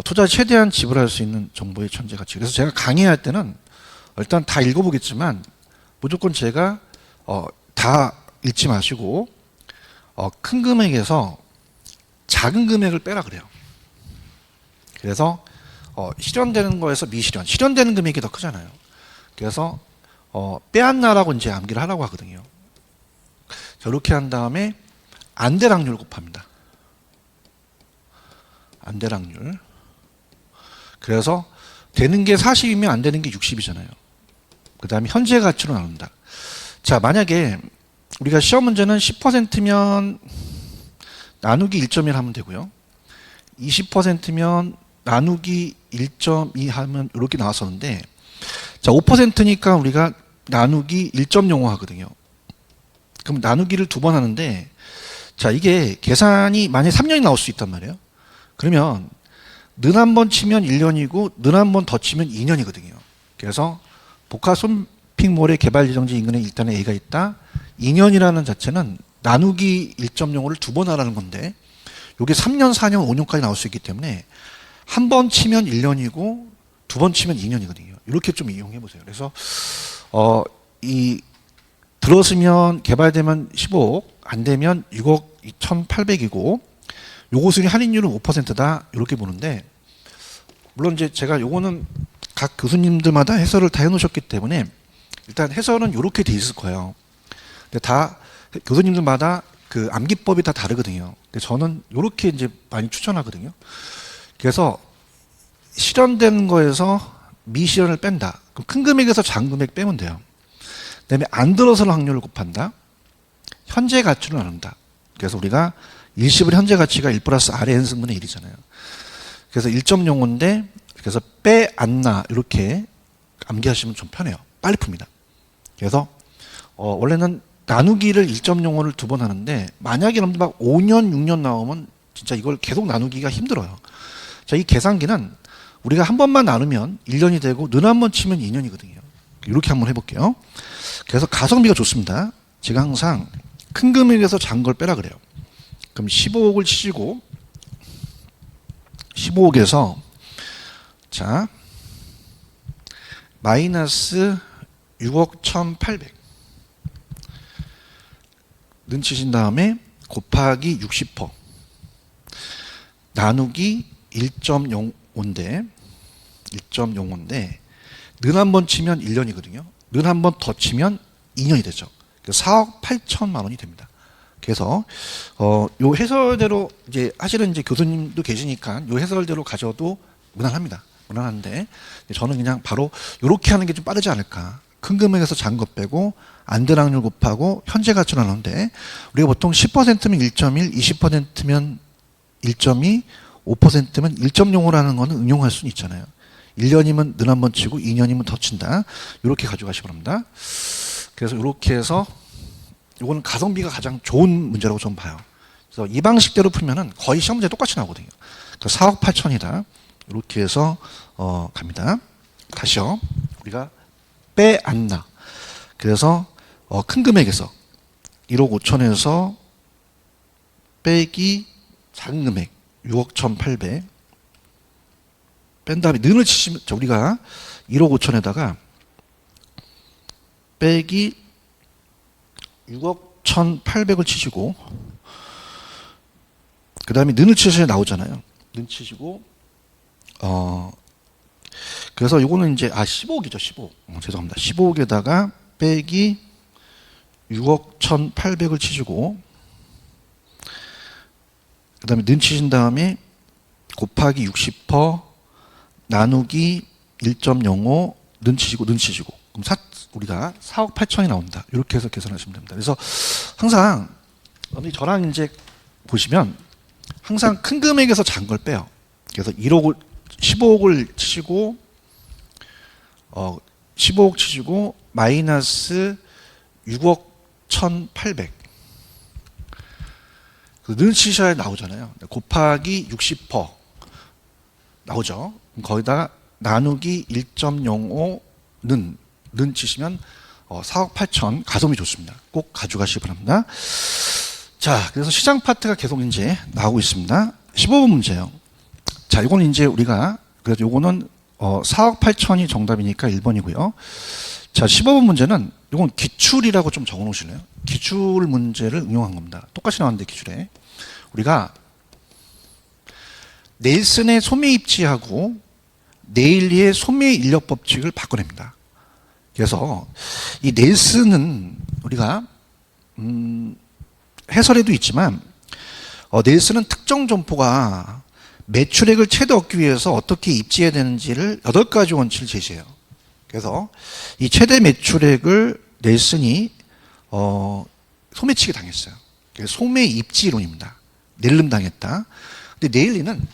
투자 최대한 지불할 수 있는 정보의 천재 가치. 그래서 제가 강의할 때는 일단 다 읽어보겠지만 무조건 제가 다 읽지 마시고 큰 금액에서 작은 금액을 빼라 그래요. 그래서 실현되는 거에서 미실현, 실현되는 금액이 더 크잖아요. 그래서 빼앗나라고 이제 암기를 하라고 하거든요. 저렇게 한 다음에 안대락률 곱합니다. 안대락률. 그래서 되는 게 40이면 안 되는 게 60이잖아요. 그 다음에 현재 가치로 나눈다. 자, 만약에 우리가 시험 문제는 10%면 나누기 1.1 하면 되고요. 20%면 나누기 1.2 하면 이렇게 나왔었는데, 자, 5%니까 우리가 나누기 1.05 하거든요. 그럼 나누기를 2번 하는데, 자, 이게 계산이 만약에 3년이 나올 수 있단 말이에요. 그러면 는 한 번 치면 1년이고 는 한 번 더 치면 2년이거든요. 그래서 쇼핑몰의 개발 예정지 인근에 일단은 A가 있다. 2년이라는 자체는 나누기 1.05를 두 번 하라는 건데 이게 3년, 4년, 5년까지 나올 수 있기 때문에 한 번 치면 1년이고 두 번 치면 2년이거든요. 이렇게 좀 이용해 보세요. 그래서 이 들어서면 개발되면 15억, 안 되면 6억 2,800이고 요것의 할인율은 5%다 이렇게 보는데 물론 이제 제가 요거는 각 교수님들마다 해설을 다 해놓으셨기 때문에 일단 해설은 이렇게 돼 있을 거예요. 근데 다 교수님들마다 그 암기법이 다 다르거든요. 근데 저는 이렇게 이제 많이 추천하거든요. 그래서 실현되는 거에서 미실현을 뺀다. 그럼 큰 금액에서 작은 금액 빼면 돼요. 그다음에 안 들어서는 확률을 곱한다. 현재 가치로 나눈다. 그래서 우리가 일시불 현재 가치가 1 플러스 R의 n승분의 1이잖아요. 그래서 1.05인데 그래서 빼, 안, 나 이렇게 암기하시면 좀 편해요. 빨리 풉니다. 그래서 원래는 나누기를 1.05를 두 번 하는데 만약에 여러분들 막 5년, 6년 나오면 진짜 이걸 계속 나누기가 힘들어요. 자, 이 계산기는 우리가 한 번만 나누면 1년이 되고 는 한 번 치면 2년이거든요. 이렇게 한번 해볼게요. 그래서 가성비가 좋습니다. 제가 항상 큰 금액에서 작은 걸 빼라 그래요. 그럼 15억을 치시고 15억에서 자 마이너스 6억 1,800 는 치신 다음에 곱하기 60% 나누기 1.05인데 는 한 번 치면 1년이거든요. 는 한 번 더 치면 2년이 되죠. 4억 8천만 원이 됩니다. 그래서 요 해설대로 이제 하시는 이제 교수님도 계시니까 요 해설대로 가져도 무난합니다. 무난한데 저는 그냥 바로 이렇게 하는 게 좀 빠르지 않을까. 큰 금액에서 작은 것 빼고 안전 확률 곱하고 현재 가치로 나누는데 우리가 보통 10%면 1.1, 20%면 1.2, 5%면 1.05라는 거는 응용할 수는 있잖아요. 1년이면 는 한 번 치고 2년이면 더 친다. 이렇게 가져가시기 바랍니다. 그래서 이렇게 해서 이거는 가성비가 가장 좋은 문제라고 저는 봐요. 그래서 이 방식대로 풀면은 거의 시험 문제 똑같이 나오거든요. 4억 8천이다. 이렇게 해서 갑니다. 다시요. 우리가 빼, 안, 나. 그래서 큰 금액에서 1억 5천에서 빼기 작은 금액 6억 1,800 뺀 다음에 는을 치시면 우리가 1억 5천에다가 빼기 6억 1,800을 치시고 그 다음에 는을 치시면 나오잖아요. 는 치시고 그래서 요거는 이제 15억이죠. 15억. 죄송합니다. 15억에다가 빼기 6억 1,800을 치시고 그 다음에 는 치신 다음에 곱하기 60% 나누기 1.05 는 치시고 그럼 우리가 4억 8천이 나온다. 이렇게 해서 계산하시면 됩니다. 그래서 항상 저랑 이제 보시면 항상 큰 금액에서 작은 걸 빼요. 그래서 15억을 치시고 15억 치시고 마이너스 6억 1,800 는 치셔야 나오잖아요. 곱하기 60% 나오죠. 거기다가 나누기 1.05는 치시면 4억 8천 가성비 좋습니다. 꼭 가져가시기 바랍니다. 자, 그래서 시장 파트가 계속 이제 나오고 있습니다. 15번 문제요. 자, 이거는 이제 우리가 그래서 요거는 4억 8천이 정답이니까 1번이고요. 자, 15번 문제는 이건 기출이라고 좀 적어 놓으실래요? 기출 문제를 응용한 겁니다. 똑같이 나왔는데 기출에 우리가 넬슨의 소매 입지하고 네일리의 소매 인력 법칙을 바꿔냅니다. 그래서 이 넬슨은 우리가 해설에도 있지만 넬슨은 특정 점포가 매출액을 최대 얻기 위해서 어떻게 입지해야 되는지를 8가지 원칙을 제시해요. 그래서 이 최대 매출액을 넬슨이 소매치기 당했어요. 그래서 소매 입지론입니다. 낼름 당했다. 근데 네일리는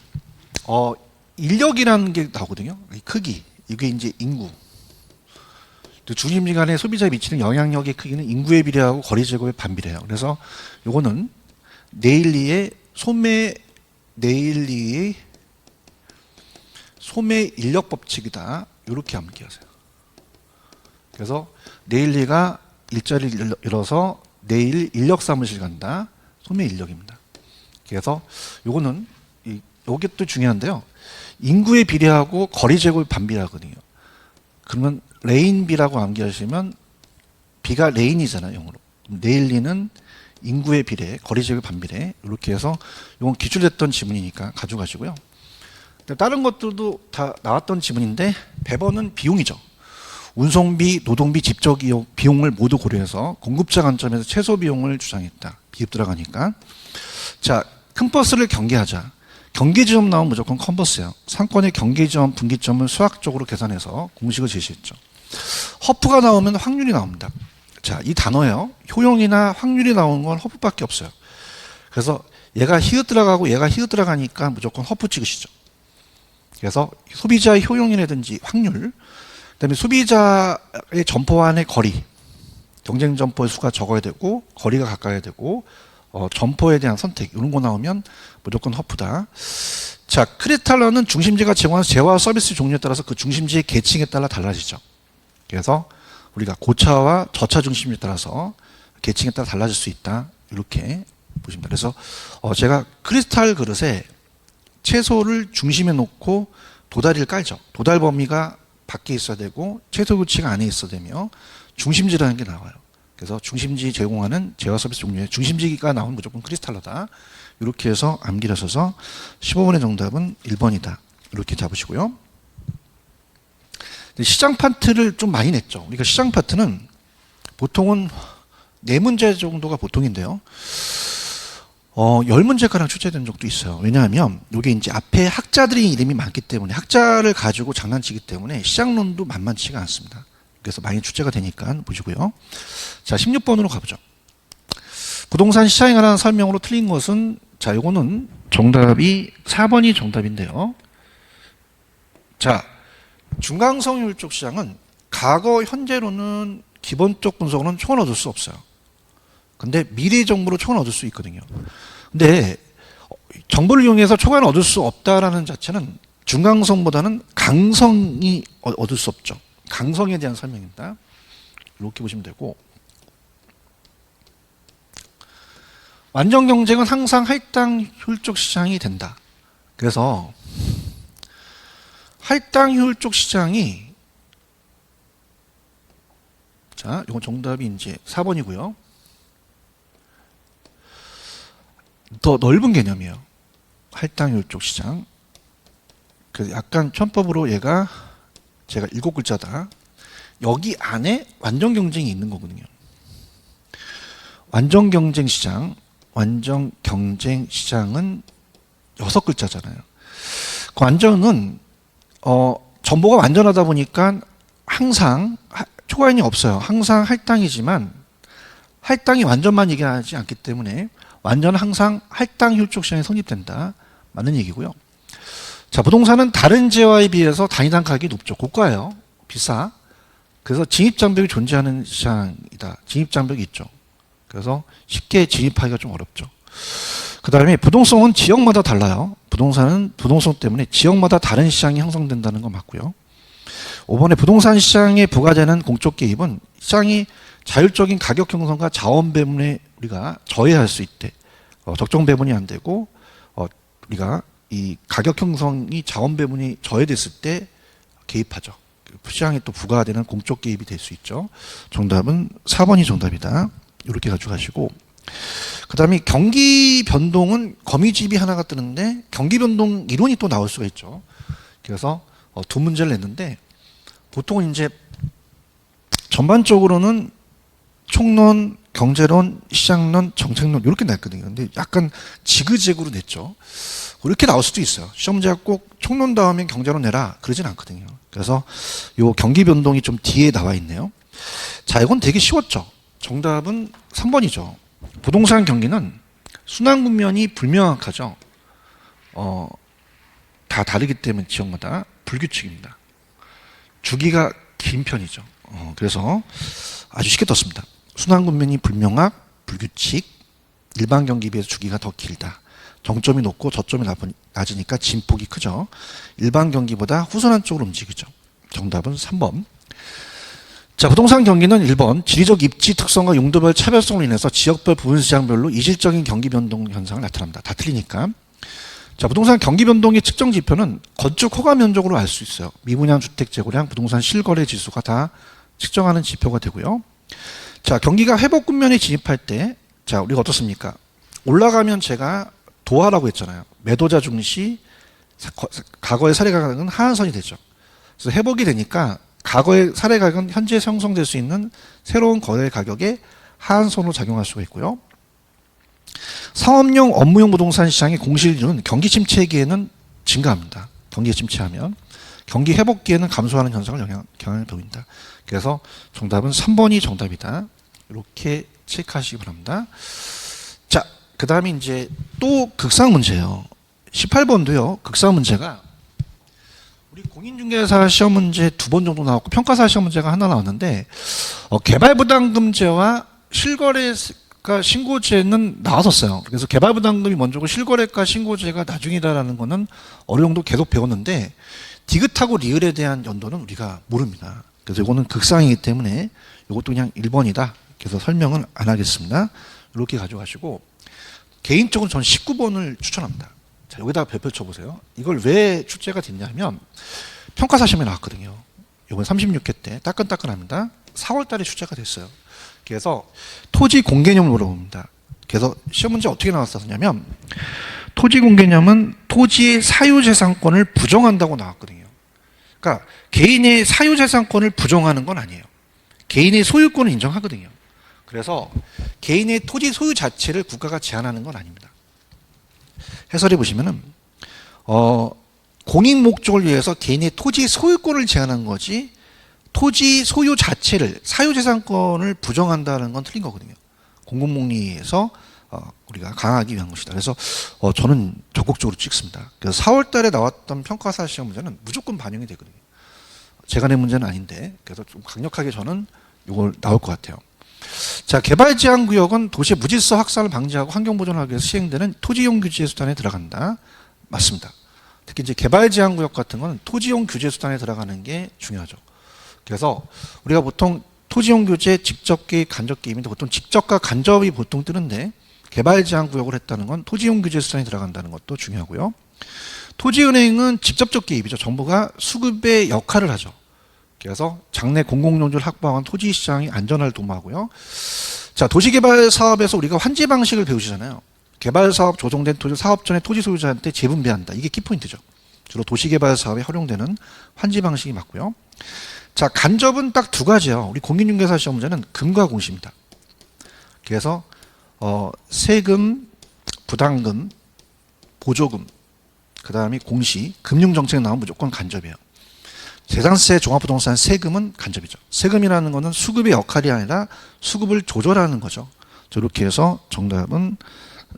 인력이라는 게 나오거든요. 크기, 이게 이제 인구. 주임지 간의 소비자에 미치는 영향력의 크기는 인구에 비례하고 거리 제곱에 반비례해요. 그래서 요거는 네일리의 소매 인력 법칙이다. 이렇게 암기하세요. 그래서 내일리가 일자리를 잃어서 내일 인력 사무실 간다. 소매 인력입니다. 그래서 요거는 요게 또 중요한데요. 인구에 비례하고 거리 제곱이 반비례하거든요. 그러면 레인비라고 암기하시면 비가 레인이잖아요, 영어로. 내일리는 인구에 비례, 거리 제곱 반비례 이렇게 해서 이건 기출됐던 지문이니까 가져가시고요. 다른 것들도 다 나왔던 지문인데 배번은 비용이죠. 운송비, 노동비, 집적 비용을 모두 고려해서 공급자 관점에서 최소 비용을 주장했다. 비입 들어가니까. 자, 큰 버스를 경계하자. 경계지점 나오면 무조건 컨버스예요. 상권의 경계지점, 분기점을 수학적으로 계산해서 공식을 제시했죠. 허프가 나오면 확률이 나옵니다. 자, 이 단어예요. 효용이나 확률이 나오는 건 허프밖에 없어요. 그래서 얘가 히읗 들어가고 얘가 히읗 들어가니까 무조건 허프 찍으시죠. 그래서 소비자의 효용이라든지 확률, 그다음에 소비자의 점포와의 거리, 경쟁 점포의 수가 적어야 되고 거리가 가까워야 되고 점포에 대한 선택 이런 거 나오면 무조건 허프다. 자, 크리탈러는 중심지가 제공하는 재화 서비스 종류에 따라서 그 중심지의 계층에 따라 달라지죠. 그래서 우리가 고차와 저차 중심지에 따라서 계층에 따라 달라질 수 있다. 이렇게 보시면 됩니다. 그래서 제가 크리스탈 그릇에 채소를 중심에 놓고 도다리를 깔죠. 도달 범위가 밖에 있어야 되고 채소 교치가 안에 있어야 되며 중심지라는 게 나와요. 그래서 중심지 제공하는 제화 서비스 종류에 중심지가 나오면 무조건 크리스탈러다. 이렇게 해서 암기를 하셔서 15번의 정답은 1번이다. 이렇게 잡으시고요. 시장 파트를 좀 많이 냈죠. 그러니까 시장 파트는 보통은 4문제 정도가 보통인데요. 10문제가량 출제된 적도 있어요. 왜냐하면 이게 이제 앞에 학자들의 이름이 많기 때문에 학자를 가지고 장난치기 때문에 시장론도 만만치가 않습니다. 그래서 많이 출제가 되니까 보시고요. 자, 16번으로 가보죠. 부동산 시장에 관한 설명으로 틀린 것은 자, 이거는 정답이 4번이 정답인데요. 자, 중강성률 쪽 시장은 과거 현재로는 기본적 분석으로는 총을 얻을 수 없어요. 근데 미래 정보로 총을 얻을 수 있거든요. 근데 정보를 이용해서 초과를 얻을 수 없다라는 자체는 중강성보다는 강성이 얻을 수 없죠. 강성에 대한 설명입니다. 이렇게 보시면 되고, 완전 경쟁은 항상 할당 효율적 시장이 된다. 그래서 할당 효율적 시장이 자, 이건 정답이 이제 4번이고요. 더 넓은 개념이에요. 할당 효율적 시장. 그래서 약간 편법으로 얘가 제가 7글자다. 여기 안에 완전 경쟁이 있는 거거든요. 완전 경쟁 시장, 완전 경쟁 시장은 6글자잖아요. 그 완전은 정보가 완전하다 보니까 항상 초과인이 없어요. 항상 할당이지만 할당이 완전만 얘기하지 않기 때문에 완전은 항상 할당 효율적 시장이 성립된다. 맞는 얘기고요. 자, 부동산은 다른 재화에 비해서 단위당 가격이 높죠. 고가예요. 비싸. 그래서 진입장벽이 존재하는 시장이다. 진입장벽이 있죠. 그래서 쉽게 진입하기가 좀 어렵죠. 그 다음에 부동성은 지역마다 달라요. 부동산은 부동성 때문에 지역마다 다른 시장이 형성된다는 거 맞고요. 5번에 부동산 시장에 부과되는 공적 개입은 시장이 자율적인 가격 형성과 자원 배분에 우리가 저해할 수 있대. 적정 배분이 안 되고 우리가 이 가격 형성이 자원 배분이 저해됐을 때 개입하죠. 시장에 또 부과되는 공적 개입이 될 수 있죠. 정답은 4번이 정답이다. 이렇게 가져가시고, 그 다음에 경기 변동은 거미집이 하나가 뜨는데 경기 변동 이론이 또 나올 수가 있죠. 그래서 2문제를 냈는데 보통은 이제 전반적으로는 총론, 경제론, 시장론, 정책론 이렇게 냈거든요. 근데 약간 지그재그로 냈죠. 이렇게 나올 수도 있어요. 시험 문제가 꼭 총론 다음에 경제론 내라 그러진 않거든요. 그래서 요 경기 변동이 좀 뒤에 나와 있네요. 자, 이건 되게 쉬웠죠. 정답은 3번이죠. 부동산 경기는 순환 국면이 불명확하죠. 다 다르기 때문에 지역마다 불규칙입니다. 주기가 긴 편이죠. 그래서 아주 쉽게 떴습니다. 순환 국면이 불명확, 불규칙, 일반 경기에 비해서 주기가 더 길다. 정점이 높고 저점이 낮으니까 진폭이 크죠. 일반 경기보다 후순환 쪽으로 움직이죠. 정답은 3번. 자, 부동산 경기는 1번 지리적 입지 특성과 용도별 차별성으로 인해서 지역별 부분 시장별로 이질적인 경기 변동 현상을 나타납니다. 다 틀리니까. 자, 부동산 경기 변동의 측정 지표는 건축 허가 면적으로 알 수 있어요. 미분양 주택 재고량, 부동산 실거래 지수가 다 측정하는 지표가 되고요. 자, 경기가 회복 국면에 진입할 때, 자, 우리가 어떻습니까? 올라가면 제가 도하라고 했잖아요. 매도자 중시, 과거의 사례 가격은 하한선이 되죠. 그래서 회복이 되니까 과거의 사례 가격은 현재 형성될 수 있는 새로운 거래 가격에 하한선으로 작용할 수가 있고요. 상업용, 업무용 부동산 시장의 공실률은 경기 침체기에는 증가합니다. 경기가 침체하면. 경기 회복기에는 감소하는 현상을 영향을 보인다. 그래서 정답은 3번이 정답이다. 이렇게 체크하시기 바랍니다. 자, 그 다음에 이제 또 극상 문제예요. 18번도요. 극상 문제가 우리 공인중개사 시험 문제 2번 정도 나왔고 평가사 시험 문제가 하나 나왔는데 개발부담금제와 실거래가 신고제는 나왔었어요. 그래서 개발부담금이 먼저고 실거래가 신고제가 나중이다라는 거는 어느 정도 계속 배웠는데 디귿하고 리을에 대한 연도는 우리가 모릅니다. 그래서 이거는 극상이기 때문에 이것도 그냥 1번이다. 그래서 설명은 안 하겠습니다. 이렇게 가져가시고 개인적으로 저는 19번을 추천합니다. 자, 여기다가 별표 쳐보세요. 이걸 왜 출제가 됐냐면 평가사 시험에 나왔거든요. 이번 36회 때 따끈따끈합니다. 4월 달에 출제가 됐어요. 그래서 토지 공개념을 물어봅니다. 그래서 시험 문제 어떻게 나왔었냐면 토지 공개념은 토지의 사유재산권을 부정한다고 나왔거든요. 그러니까 개인의 사유재산권을 부정하는 건 아니에요. 개인의 소유권을 인정하거든요. 그래서 개인의 토지 소유 자체를 국가가 제한하는 건 아닙니다. 해설해 보시면은 공익 목적을 위해서 개인의 토지 소유권을 제한한 거지 토지 소유 자체를 사유재산권을 부정한다는 건 틀린 거거든요. 공공복리에서 우리가 강하기 위한 것이다. 그래서 저는 적극적으로 찍습니다. 그래서 4월 달에 나왔던 평가사 시험 문제는 무조건 반영이 되거든요. 제가 낸 문제는 아닌데 그래서 좀 강력하게 저는 이걸 나올 것 같아요. 자, 개발제한구역은 도시의 무질서 확산을 방지하고 환경보존을 하기 위해서 시행되는 토지용 규제 수단에 들어간다. 맞습니다. 특히 이제 개발제한구역 같은 거는 토지용 규제 수단에 들어가는 게 중요하죠. 그래서 우리가 보통 토지용 규제 직접 개입, 간접 개입인데 보통 직접과 간접이 보통 뜨는데 개발제한구역을 했다는 건 토지용 규제 수단에 들어간다는 것도 중요하고요. 토지은행은 직접적 개입이죠. 정부가 수급의 역할을 하죠. 그래서 장내 공공용지를 확보한 토지시장이 안전을 도모하고요. 자, 도시개발 사업에서 우리가 환지 방식을 배우시잖아요. 개발사업 조정된 토지 사업 전에 토지 소유자한테 재분배한다. 이게 키포인트죠. 주로 도시개발 사업에 활용되는 환지 방식이 맞고요. 자, 간접은 딱 두 가지예요. 우리 공인중개사 시험 문제는 금과 공시입니다. 그래서 세금, 부담금, 보조금, 그 다음에 공시, 금융정책에 나오면 무조건 간접이에요. 재산세, 종합부동산 세금은 간접이죠. 세금이라는 것은 수급의 역할이 아니라 수급을 조절하는 거죠. 이렇게 해서 정답은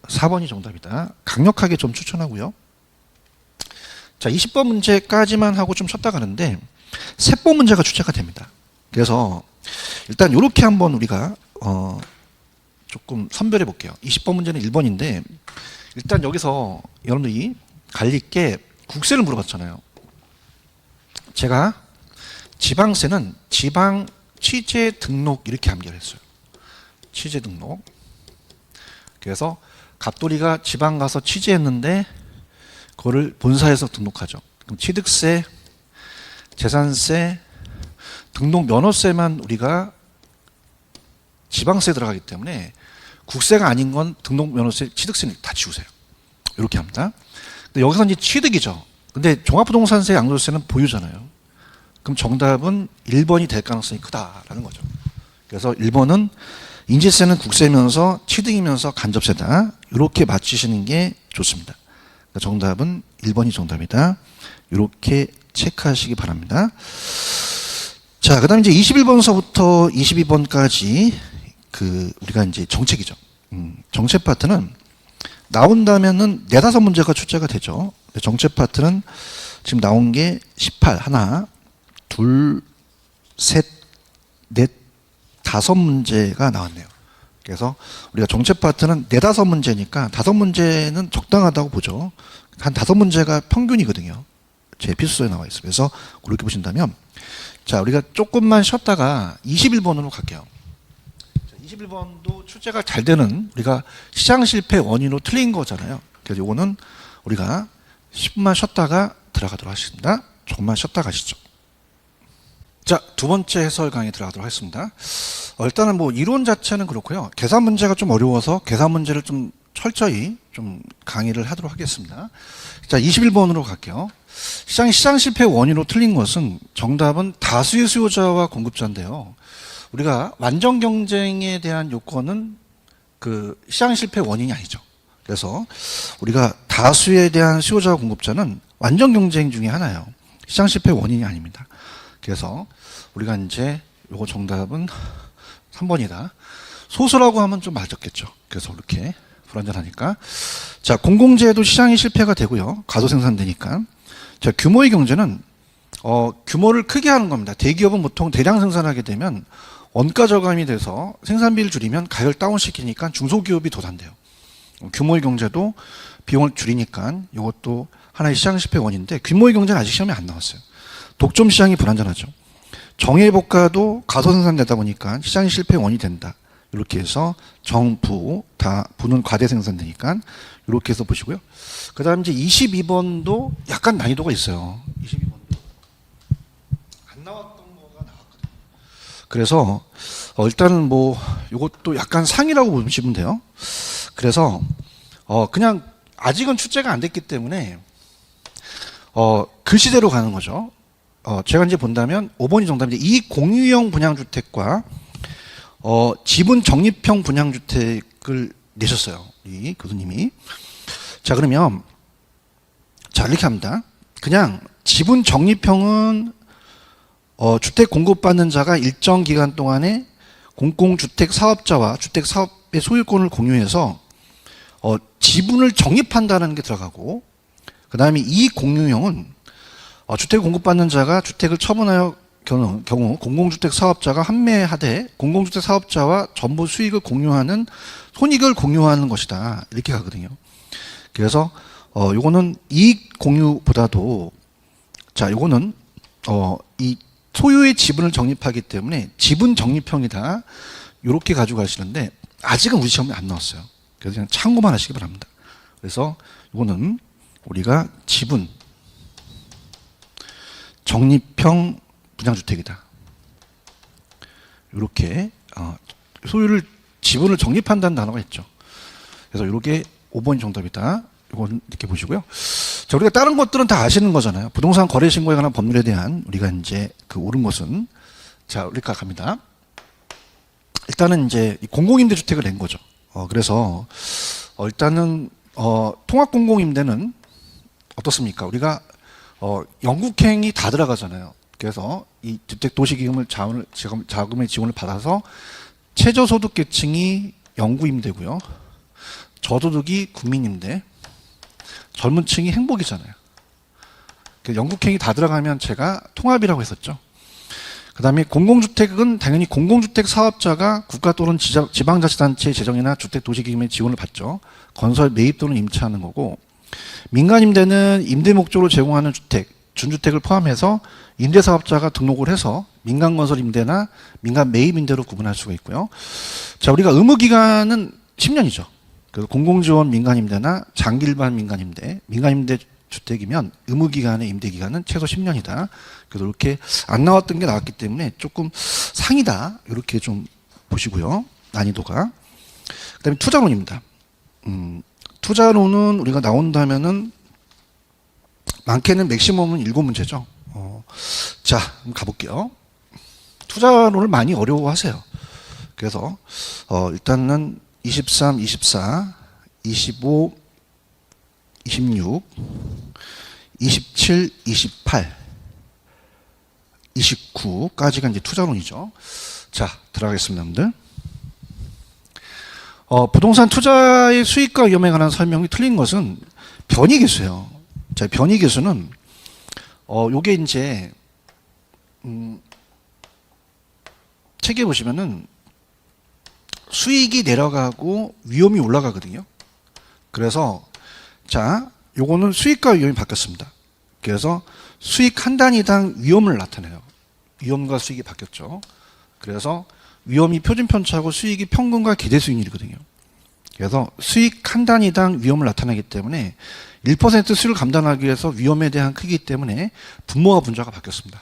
4번이 정답이다. 강력하게 좀 추천하고요. 자, 20번 문제까지만 하고 좀 쉬었다 가는데 세법 문제가 출제가 됩니다. 그래서 일단 이렇게 한번 우리가 조금 선별해 볼게요. 20번 문제는 1번인데 일단 여기서 여러분들이 갈릴 게 국세를 물어봤잖아요. 제가 지방세는 지방 취재 등록 이렇게 암기했어요. 취재 등록. 그래서 갑돌이가 지방 가서 취재했는데 그거를 본사에서 등록하죠. 그럼 취득세, 재산세, 등록 면허세만 우리가 지방세 들어가기 때문에 국세가 아닌 건 등록 면허세, 취득세는 다 지우세요. 이렇게 합니다. 근데 여기서 이제 취득이죠. 근데 종합부동산세, 양도세는 보유잖아요. 그럼 정답은 1번이 될 가능성이 크다라는 거죠. 그래서 1번은 인지세는 국세면서 취득이면서 간접세다. 이렇게 맞추시는 게 좋습니다. 그러니까 정답은 1번이 정답이다. 이렇게 체크하시기 바랍니다. 자, 그 다음에 이제 21번서부터 22번까지 우리가 이제 정책이죠. 정책 파트는 나온다면은 4-5문제가 출제가 되죠. 정책 파트는 지금 나온 게 18, 하나, 둘, 셋, 넷, 5문제가 나왔네요. 그래서 우리가 정책 파트는 4-5문제니까 5문제는 적당하다고 보죠. 한 5문제가 평균이거든요. 제 필수서에 나와 있어요. 그래서 그렇게 보신다면, 자, 우리가 조금만 쉬었다가 21번으로 갈게요. 21번도 출제가 잘 되는 우리가 시장 실패 원인으로 틀린 거잖아요. 그래서 이거는 우리가 10분만 쉬었다가 들어가도록 하겠습니다. 조금만 쉬었다 가시죠. 자, 두 번째 해설 강의 들어가도록 하겠습니다. 일단은 뭐 이론 자체는 그렇고요. 계산 문제가 좀 어려워서 계산 문제를 좀 철저히 좀 강의를 하도록 하겠습니다. 자, 21번으로 갈게요. 시장 실패 원인으로 틀린 것은 정답은 다수의 수요자와 공급자인데요. 우리가 완전 경쟁에 대한 요건은 그 시장 실패 원인이 아니죠. 그래서 우리가 다수에 대한 수요자와 공급자는 완전 경쟁 중에 하나예요. 시장 실패 원인이 아닙니다. 그래서 우리가 이제 요거 정답은 3번이다. 소수라고 하면 좀 맞았겠죠. 그래서 이렇게 불완전하니까. 자, 공공재도 시장이 실패가 되고요. 과도 생산되니까. 자, 규모의 경제는 규모를 크게 하는 겁니다. 대기업은 보통 대량 생산하게 되면 원가 저감이 돼서 생산비를 줄이면 가격을 다운시키니까 중소기업이 더 단대요. 규모의 경제도 비용을 줄이니까 이것도 하나의 시장 실패 원인인데 규모의 경제는 아직 시험에 안 나왔어요. 독점 시장이 불안전하죠. 정예복가도 과소 생산되다 보니까 시장이 실패 원인이 된다. 이렇게 해서 정부 다 부는 과대 생산되니까 이렇게 해서 보시고요. 그 다음 이제 22번도 약간 난이도가 있어요. 22번도 안 나왔던 거가 나왔거든요. 그래서 일단은 뭐 이것도 약간 상이라고 보시면 돼요. 그래서 그냥 아직은 출제가 안 됐기 때문에 글씨대로 가는 거죠. 제가 이제 본다면 5번이 정답인데 이 공유형 분양주택과 지분 적립형 분양주택을 내셨어요. 이 교수님이. 자, 그러면 자, 이렇게 합니다. 그냥 지분 적립형은 주택 공급받는 자가 일정 기간 동안에 공공주택 사업자와 주택 사업의 소유권을 공유해서 지분을 적립한다는 게 들어가고, 그 다음에 이 공유형은 주택 공급받는 자가 주택을 처분하여 경우 공공주택 사업자가 환매하되 공공주택 사업자와 전부 수익을 공유하는 손익을 공유하는 것이다. 이렇게 가거든요. 그래서 요거는 이익 공유보다도 자, 요거는 이 소유의 지분을 적립하기 때문에 지분 적립형이다. 이렇게 가지고 가시는데 아직은 우리 시험에 안 나왔어요. 그래서 그냥 참고만 하시기 바랍니다. 그래서 이거는 우리가 지분 적립형 분양주택이다. 이렇게 소유를 지분을 적립한다는 단어가 있죠. 그래서 이렇게 5번이 정답이다. 이건 이렇게 보시고요. 자, 우리가 다른 것들은 다 아시는 거잖아요. 부동산 거래 신고에 관한 법률에 대한 우리가 이제 그 옳은 것은 자, 우리가 갑니다. 일단은 이제 공공임대주택을 낸 거죠. 그래서 일단은 통합 공공임대는 어떻습니까? 우리가 영국행이 다 들어가잖아요. 그래서 이 주택도시기금을 자금의 지원을 받아서 최저소득계층이 영구임대고요. 저소득이 국민임대, 젊은 층이 행복이잖아요. 영국행이 다 들어가면 제가 통합이라고 했었죠. 그 다음에 공공주택은 당연히 공공주택 사업자가 국가 또는 지방자치단체의 재정이나 주택도시기금의 지원을 받죠. 건설 매입 또는 임차하는 거고, 민간임대는 임대 목적으로 제공하는 주택, 준주택을 포함해서 임대사업자가 등록을 해서 민간건설 임대나 민간 매입 임대로 구분할 수가 있고요. 자, 우리가 의무기간은 10년이죠. 그래서 공공지원 민간임대나 장기일반 민간임대, 민간임대 주택이면 의무기간의 임대기간은 최소 10년이다. 그래서 이렇게 안 나왔던 게 나왔기 때문에 조금 상이다. 이렇게 좀 보시고요. 난이도가. 그 다음에 투자론입니다. 투자론은 우리가 나온다면은 많게는 맥시멈은 7문제죠. 자, 그럼 가볼게요. 투자론을 많이 어려워하세요. 그래서 일단은 23, 24, 25, 26, 27, 28, 29까지가 이제 투자론이죠. 자, 들어가겠습니다, 여러분들. 부동산 투자의 수익과 위험에 관한 설명이 틀린 것은 변이계수예요. 자, 변이계수는 요게 이제 책에 보시면은 수익이 내려가고 위험이 올라가거든요. 그래서 자, 요거는 수익과 위험이 바뀌었습니다. 그래서 수익 한 단위당 위험을 나타내요. 위험과 수익이 바뀌었죠. 그래서 위험이 표준 편차고 수익이 평균과 기대 수익률이거든요. 그래서 수익 한 단위당 위험을 나타내기 때문에 1% 수익을 감당하기 위해서 위험에 대한 크기 때문에 분모와 분자가 바뀌었습니다.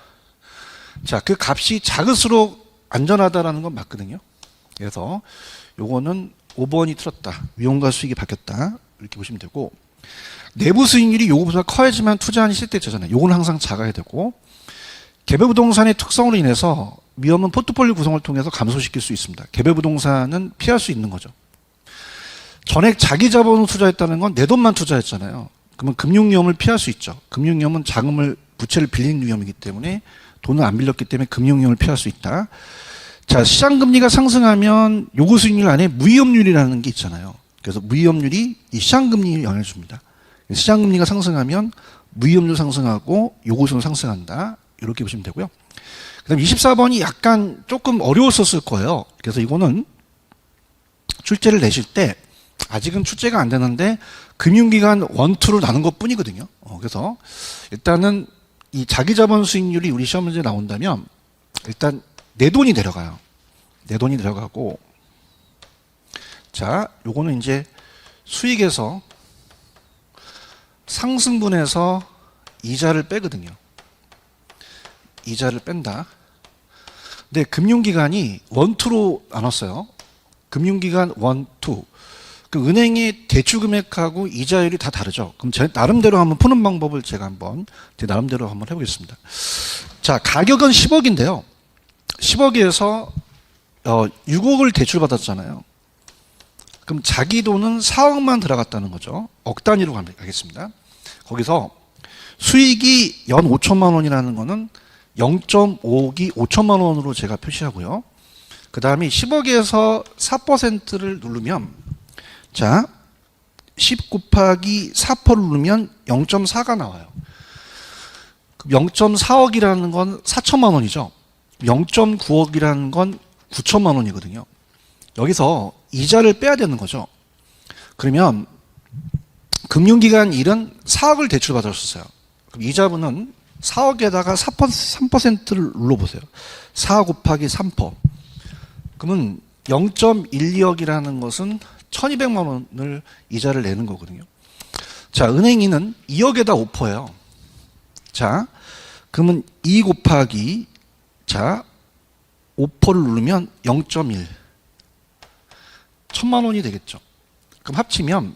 자, 그 값이 작을수록 안전하다라는 건 맞거든요. 그래서 요거는 5번이 틀었다. 위험과 수익이 바뀌었다. 이렇게 보시면 되고, 내부 수익률이 요거보다 커야지만 투자한이 실대되잖아요. 요건 항상 작아야 되고, 개별부동산의 특성으로 인해서 위험은 포트폴리오 구성을 통해서 감소시킬 수 있습니다. 개별부동산은 피할 수 있는 거죠. 전액 자기 자본으로 투자했다는 건 내 돈만 투자했잖아요. 그러면 금융위험을 피할 수 있죠. 금융위험은 자금을, 부채를 빌린 위험이기 때문에 돈을 안 빌렸기 때문에 금융위험을 피할 수 있다. 자, 시장금리가 상승하면 요구 수익률 안에 무위험률이라는 게 있잖아요. 그래서 무위험률이 이 시장금리에 영향을 줍니다. 시장금리가 상승하면 무위험률 상승하고 요구 수익률 상승한다. 이렇게 보시면 되고요. 그 다음 24번이 약간 조금 어려웠었을 거예요. 그래서 이거는 출제를 내실 때 아직은 출제가 안 되는데 금융기관 1, 2로 나눈 것 뿐이거든요. 그래서 일단은 이 자기자본 수익률이 우리 시험 문제에 나온다면 일단 내 돈이 내려가요. 내 돈이 내려가고, 자, 요거는 이제 수익에서 상승분해서 이자를 빼거든요. 이자를 뺀다. 근데 금융기관이 1, 2로 나눴어요. 금융기관 1, 2. 그 은행의 대출 금액하고 이자율이 다 다르죠. 그럼 제 나름대로 한번 푸는 방법을 제가 한번 제 나름대로 한번 해보겠습니다. 자, 가격은 10억인데요. 10억에서 6억을 대출 받았잖아요. 그럼 자기 돈은 4억만 들어갔다는 거죠. 억 단위로 가겠습니다. 거기서 수익이 연 5천만 원이라는 거는 0.5억이 5천만 원으로 제가 표시하고요. 그 다음에 10억에서 4%를 누르면, 자, 10 곱하기 4%를 누르면 0.4가 나와요. 0.4억이라는 건 4천만 원이죠. 0.9억이라는 건 9천만 원이거든요. 여기서 이자를 빼야 되는 거죠. 그러면 금융기관 1은 4억을 대출받았었어요. 그럼 이자분은 4억에다가 3%를 눌러보세요. 4 곱하기 3%. 그러면 0.12억이라는 것은 1200만 원을 이자를 내는 거거든요. 자, 은행인은 2억에다 5%예요. 자, 그러면 2 곱하기, 자, 5%를 누르면 0.1. 1000만 원이 되겠죠. 그럼 합치면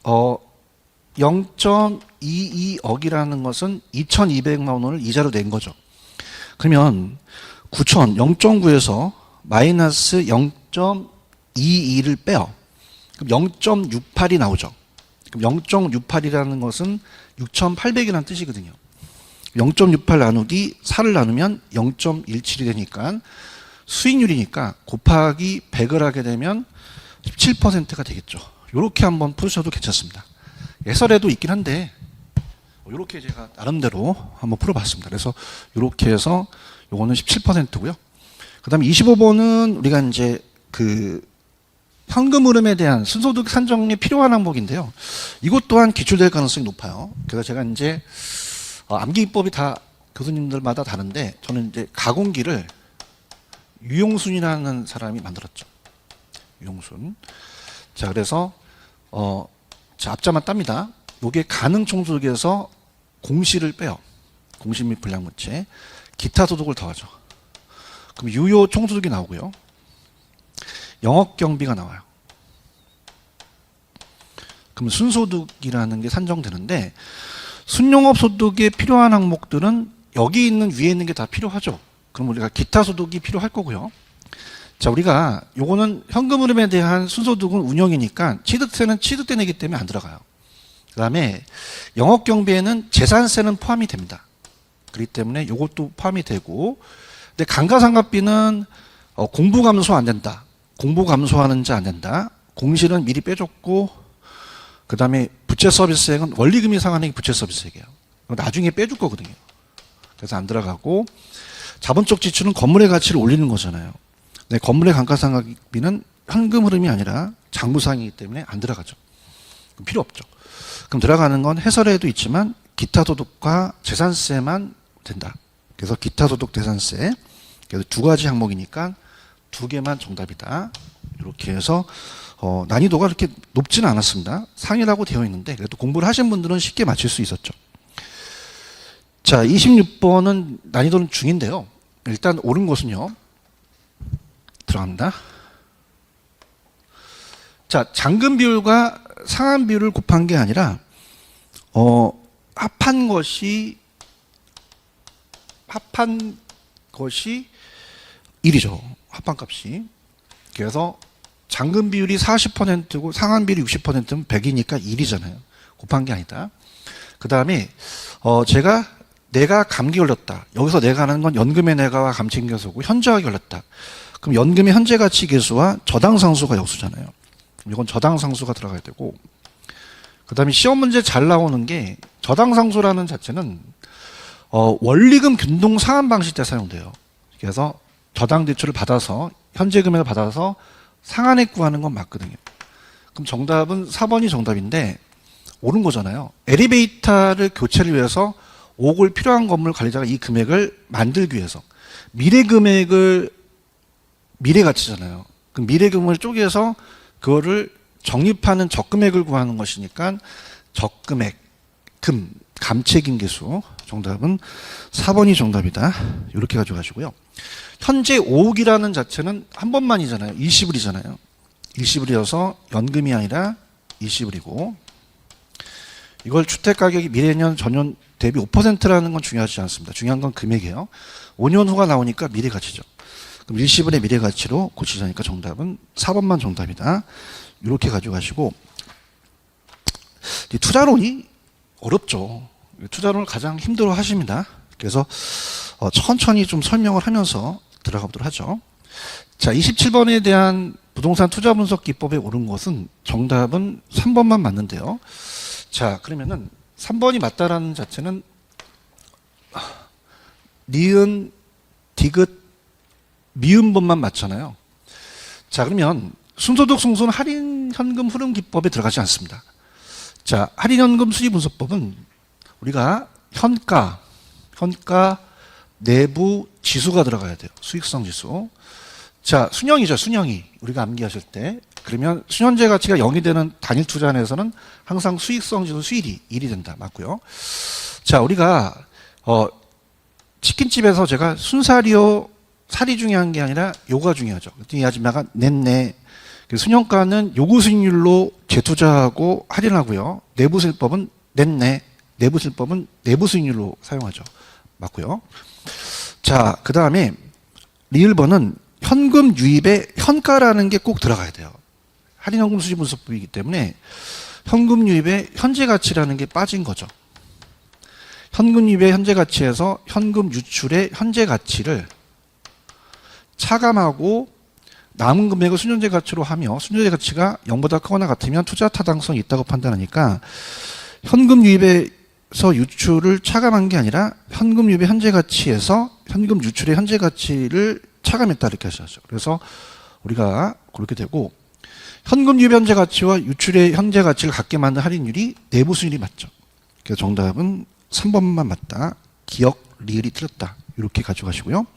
0.22억이라는 것은 2200만 원을 이자로 낸 거죠. 그러면 9천 0.9에서 마이너스 0.22를 빼요. 그럼 0.68이 나오죠. 그럼 0.68이라는 것은 6,800이라는 뜻이거든요. 0.68 나누기 4를 나누면 0.17이 되니까 수익률이니까 곱하기 100을 하게 되면 17%가 되겠죠. 이렇게 한번 푸셔도 괜찮습니다. 예설에도 있긴 한데 이렇게 제가 나름대로 한번 풀어봤습니다. 그래서 이렇게 해서 요거는 17%고요. 그 다음에 25번은 우리가 이제 그 현금 흐름에 대한 순소득 산정에 필요한 항목인데요. 이것 또한 기출될 가능성이 높아요. 그래서 제가 이제 암기법이 다 교수님들마다 다른데 저는 이제 가공기를 유용순이라는 사람이 만들었죠. 유용순. 자, 그래서 자, 앞자만 땁니다. 요게 가능 총소득에서 공시를 빼요. 공시 및 불량분체. 기타 소득을 더하죠. 그럼 유효 총소득이 나오고요. 영업경비가 나와요. 그럼 순소득이라는 게 산정되는데 순용업소득에 필요한 항목들은 여기 있는 위에 있는 게 다 필요하죠. 그럼 우리가 기타 소득이 필요할 거고요. 자, 우리가 요거는 현금 흐름에 대한 순소득은 운영이니까 취득세는 취득세 내기 때문에 안 들어가요. 그 다음에 영업경비에는 재산세는 포함이 됩니다. 그렇기 때문에 요것도 포함이 되고, 근데 감가상각비는 공부 감소 안 된다. 공부 감소하는지 안 된다. 공실은 미리 빼줬고, 그 다음에 부채 서비스액은 원리금이 상환액이 부채 서비스액이에요. 나중에 빼줄 거거든요. 그래서 안 들어가고, 자본적 지출은 건물의 가치를 올리는 거잖아요. 네, 건물의 감가상각비는 현금 흐름이 아니라 장부상이기 때문에 안 들어가죠. 필요 없죠. 그럼 들어가는 건 해설에도 있지만 기타 소득과 재산세만 된다. 그래서 기타 소득 재산세. 그래서 두 가지 항목이니까 두 개만 정답이다. 이렇게 해서 난이도가 그렇게 높지는 않았습니다. 상이라고 되어 있는데 그래도 공부를 하신 분들은 쉽게 맞출 수 있었죠. 자, 26번은 난이도는 중인데요. 일단 옳은 것은요. 들어갑니다. 자, 잔금 비율과 상환 비율을 곱한 게 아니라 합한 것이 1이죠. 합한값이. 그래서 잔금 비율이 40%고 상환 비율이 60%면 100이니까 1이잖아요. 곱한 게 아니다. 그 다음에 내가 감기 걸렸다. 여기서 내가 하는 건 연금의 내가와 감칙 계수고 현저하게 걸렸다. 그럼 연금의 현재 가치 계수와 저당 상수가 역수잖아요. 이건 저당 상수가 들어가야 되고, 그 다음에 시험 문제 잘 나오는 게 저당 상수라는 자체는 원리금 균등 상환 방식 때 사용돼요. 그래서 저당 대출을 받아서 현재 금액을 받아서 상환액 구하는 건 맞거든요. 그럼 정답은 4번이 정답인데 옳은 거잖아요. 엘리베이터를 교체를 위해서 5억을 필요한 건물 관리자가 이 금액을 만들기 위해서 미래 금액을 미래 가치잖아요. 그 미래 금액을 쪼개서 그거를 적립하는 적금액을 구하는 것이니까 적금액, 감책인 계수. 정답은 4번이 정답이다. 이렇게 가져가시고요. 현재 5억이라는 자체는 한 번만이잖아요. 일시불이잖아요. 일시불이어서 연금이 아니라 일시불이고, 이걸 주택가격이 미래년 전년 대비 5%라는 건 중요하지 않습니다. 중요한 건 금액이에요. 5년 후가 나오니까 미래가치죠. 그럼 일시불의 미래가치로 고치자니까 정답은 4번만 정답이다. 이렇게 가져가시고, 투자론이 어렵죠. 투자론을 가장 힘들어 하십니다. 그래서 천천히 좀 설명을 하면서 들어가보도록 하죠. 자, 27번에 대한 부동산 투자 분석 기법에 옳은 것은 정답은 3번만 맞는데요. 자, 그러면은 3번이 맞다라는 자체는 니은, 디귿, 미음번만 맞잖아요. 자, 그러면 순소득 승수는 할인 현금 흐름 기법에 들어가지 않습니다. 자, 할인 현금 수익 분석법은 우리가 현가 내부 지수가 들어가야 돼요. 수익성 지수. 자, 순영이죠. 순영이. 우리가 암기하실 때. 그러면 순현재 가치가 0이 되는 단일 투자 안에서는 항상 수익성 지수 수익이 1이 된다. 맞고요. 자, 우리가 치킨집에서 제가 순살이요, 살이 중요한 게 아니라 요가 중요하죠. 이 아줌마가 냈네. 순영가는 요구 수익률로 재투자하고 할인하고요. 내부 수익법은 냈네. 내부 수익법은 내부 수익률로 사용하죠. 맞고요. 자, 그 다음에 리을번은 현금 유입에 현가라는 게 꼭 들어가야 돼요. 할인현금 수지 분석법이기 때문에 현금 유입에 현재 가치라는 게 빠진 거죠. 현금 유입의 현재 가치에서 현금 유출의 현재 가치를 차감하고 남은 금액을 순현재 가치로 하며 순현재 가치가 0보다 크거나 같으면 투자 타당성이 있다고 판단하니까 현금 유입에서 유출을 차감한 게 아니라 현금 유입의 현재 가치에서 현금 유출의 현재 가치를 차감했다 이렇게 하셔야죠. 그래서 우리가 그렇게 되고 현금 유입 현재 가치와 유출의 현재 가치를 같게 만든 할인율이 내부 수익률이 맞죠. 그래서 정답은 3번만 맞다. 기억, 리을이 틀렸다. 이렇게 가져가시고요.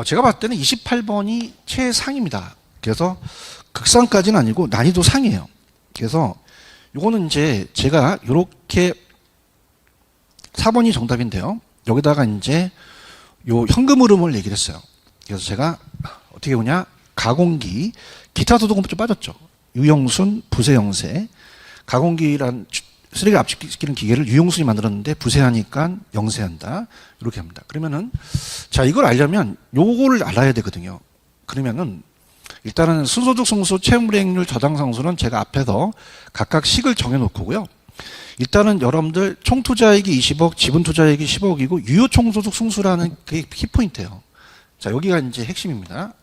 제가 봤을 때는 28번이 최상입니다. 그래서 극상까지는 아니고 난이도 상이에요. 그래서 요거는 이제 제가 이렇게 4번이 정답인데요. 여기다가 이제 요 현금 흐름을 얘기를 했어요. 그래서 제가 어떻게 보냐, 가공기, 기타 소득은 좀 빠졌죠. 유용순, 부세영세. 가공기란 쓰레기를 압축시키는 기계를 유용순이 만들었는데 부세하니까 영세한다. 이렇게 합니다. 그러면은 자, 이걸 알려면 요거를 알아야 되거든요. 그러면은 일단은 순소득 승수, 채무불이익률, 저당상수는 제가 앞에서 각각 식을 정해놓고요. 일단은 여러분들 총투자액이 20억, 지분투자액이 10억이고 유효총소득 승수라는 그게 키포인트예요. 자, 여기가 이제 핵심입니다.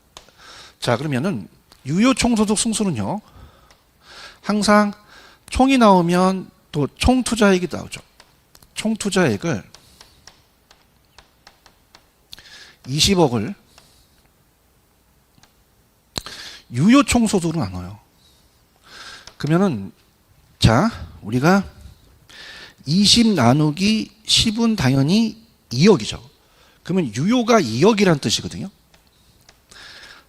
자, 그러면은 유효총소득 승수는요, 항상 총이 나오면 또 총투자액이 나오죠. 총투자액을 20억을 유효총소득으로 나눠요. 그러면은 자, 우리가 20 나누기 10은 당연히 2억이죠. 그러면 유효가 2억이란 뜻이거든요.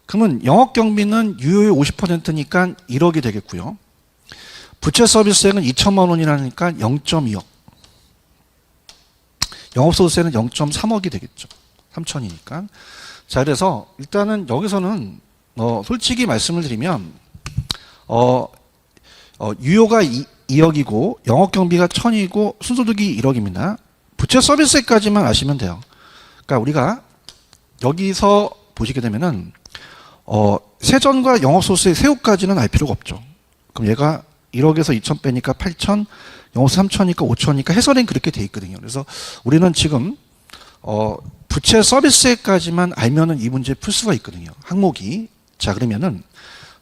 그러면 영업경비는 유효의 50%니까 1억이 되겠고요. 부채 서비스액은 2천만 원이라니까 0.2억. 영업소득세는 0.3억이 되겠죠. 3천이니까. 자, 그래서 일단은 여기서는 솔직히 말씀을 드리면 유효가 2억이고 영업경비가 1,000이고 순소득이 1억입니다. 부채 서비스까지만 아시면 돼요. 그러니까 우리가 여기서 보시게 되면은 세전과 영업소득세 세후까지는 알 필요가 없죠. 그럼 얘가 1억에서 2천 빼니까 8천, 영업소득 3천이니까 5천이니까 해설엔 그렇게 돼 있거든요. 그래서 우리는 지금 부채 서비스까지만 알면은 이 문제 풀 수가 있거든요. 항목이. 자, 그러면은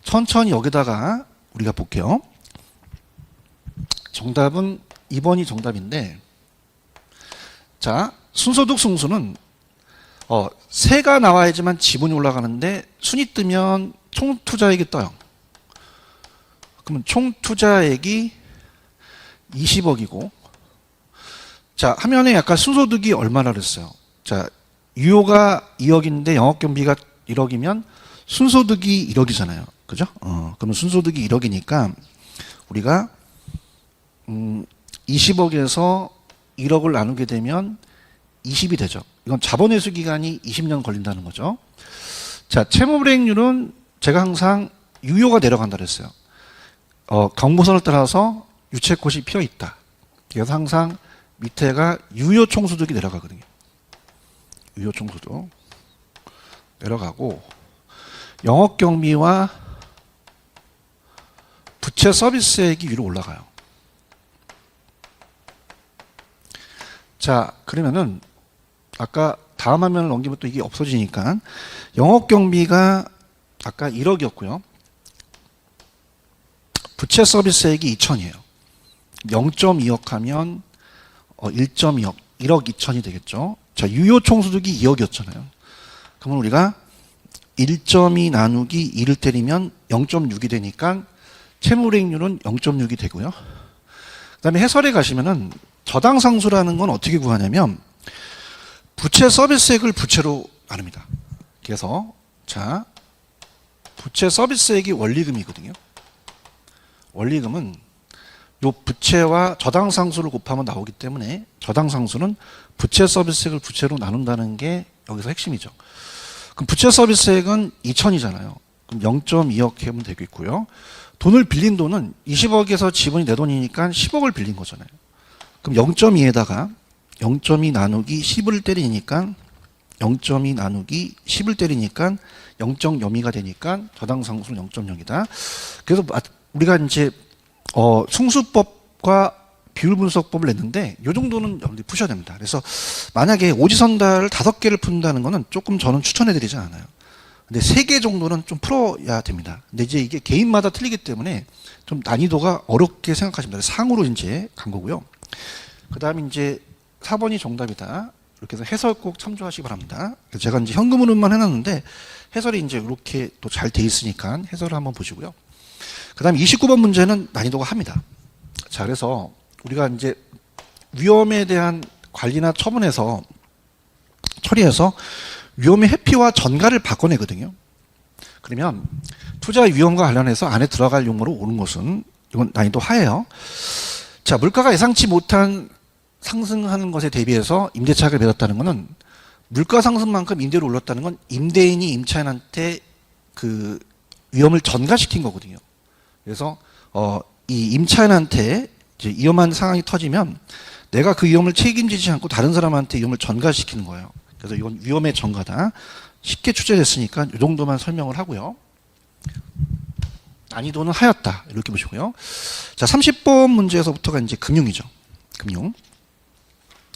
천천히 여기다가 우리가 볼게요. 정답은 2번이 정답인데, 자, 순소득 승수는 세가 나와야지만 지분이 올라가는데 순이 뜨면 총 투자액이 떠요. 그러면 총 투자액이 20억이고, 자, 화면에 약간 순소득이 얼마나 그랬어요? 자, 유효가 2억인데 영업경비가 1억이면 순소득이 1억이잖아요. 그죠? 그러면 순소득이 1억이니까 우리가 20억에서 1억을 나누게 되면 20이 되죠. 이건 자본회수 기간이 20년 걸린다는 거죠. 자, 채무불이익률은 제가 항상 유효가 내려간다 그랬어요. 경보선을 따라서 유채꽃이 피어 있다. 그래서 항상 밑에가 유효 총소득이 내려가거든요. 유효 총소득 내려가고 영업경비와 부채 서비스액이 위로 올라가요. 자, 그러면은 아까 다음 화면을 넘기면 또 이게 없어지니까 영업경비가 아까 1억이었고요. 부채 서비스액이 2천이에요. 0.2억 하면 1.2억, 1억 2천이 되겠죠. 자, 유효 총소득이 2억이었잖아요. 그러면 우리가 1.2 나누기 2를 때리면 0.6이 되니까 채무불이익률은 0.6이 되고요. 그 다음에 해설에 가시면은 저당상수라는 건 어떻게 구하냐면 부채 서비스액을 부채로 나눕니다. 그래서 자, 부채 서비스액이 원리금이거든요. 원리금은 요 부채와 저당상수를 곱하면 나오기 때문에 저당상수는 부채 서비스액을 부채로 나눈다는 게 여기서 핵심이죠. 그럼 부채 서비스액은 2천이잖아요. 그럼 0.2억 하면 되겠고요. 돈을 빌린 돈은 20억에서 지분이 내 돈이니까 10억을 빌린 거잖아요. 그럼 0.2에다가 0.2 나누기 10을 때리니까 0.2 나누기 10을 때리니까 0.02가 되니까 저당상수는 0.0이다. 그래서 우리가 이제 승수법과 비율분석법을 냈는데 이 정도는 여러분들이 푸셔야 됩니다. 그래서 만약에 오지선다를 5개를 푼다는 거는 조금 저는 추천해드리지 않아요. 근데 3개 정도는 좀 풀어야 됩니다. 근데 이제 이게 개인마다 틀리기 때문에 좀 난이도가 어렵게 생각하시면 돼요. 상으로 이제 간 거고요. 그 다음에 이제 4번이 정답이다. 이렇게 해서 해설 꼭 참조하시기 바랍니다. 제가 이제 현금흐름만 해놨는데 해설이 이제 이렇게 또 잘 돼 있으니까 해설을 한번 보시고요. 그 다음에 29번 문제는 난이도가 합니다. 자, 그래서 우리가 이제 위험에 대한 관리나 처리해서 위험의 회피와 전가를 바꿔내거든요. 그러면 투자 위험과 관련해서 안에 들어갈 용어로 옳은 것은 이건 난이도 하예요. 자, 물가가 예상치 못한 상승하는 것에 대비해서 임대차익을 매겼다는 것은 물가 상승만큼 임대료 올렸다는 건 임대인이 임차인한테 그 위험을 전가시킨 거거든요. 그래서 이 임차인한테 이제 위험한 상황이 터지면 내가 그 위험을 책임지지 않고 다른 사람한테 위험을 전가시키는 거예요. 그래서 이건 위험의 전가다. 쉽게 추정됐으니까 이 정도만 설명을 하고요. 난이도는 하였다. 이렇게 보시고요. 자, 30번 문제에서부터가 이제 금융이죠. 금융.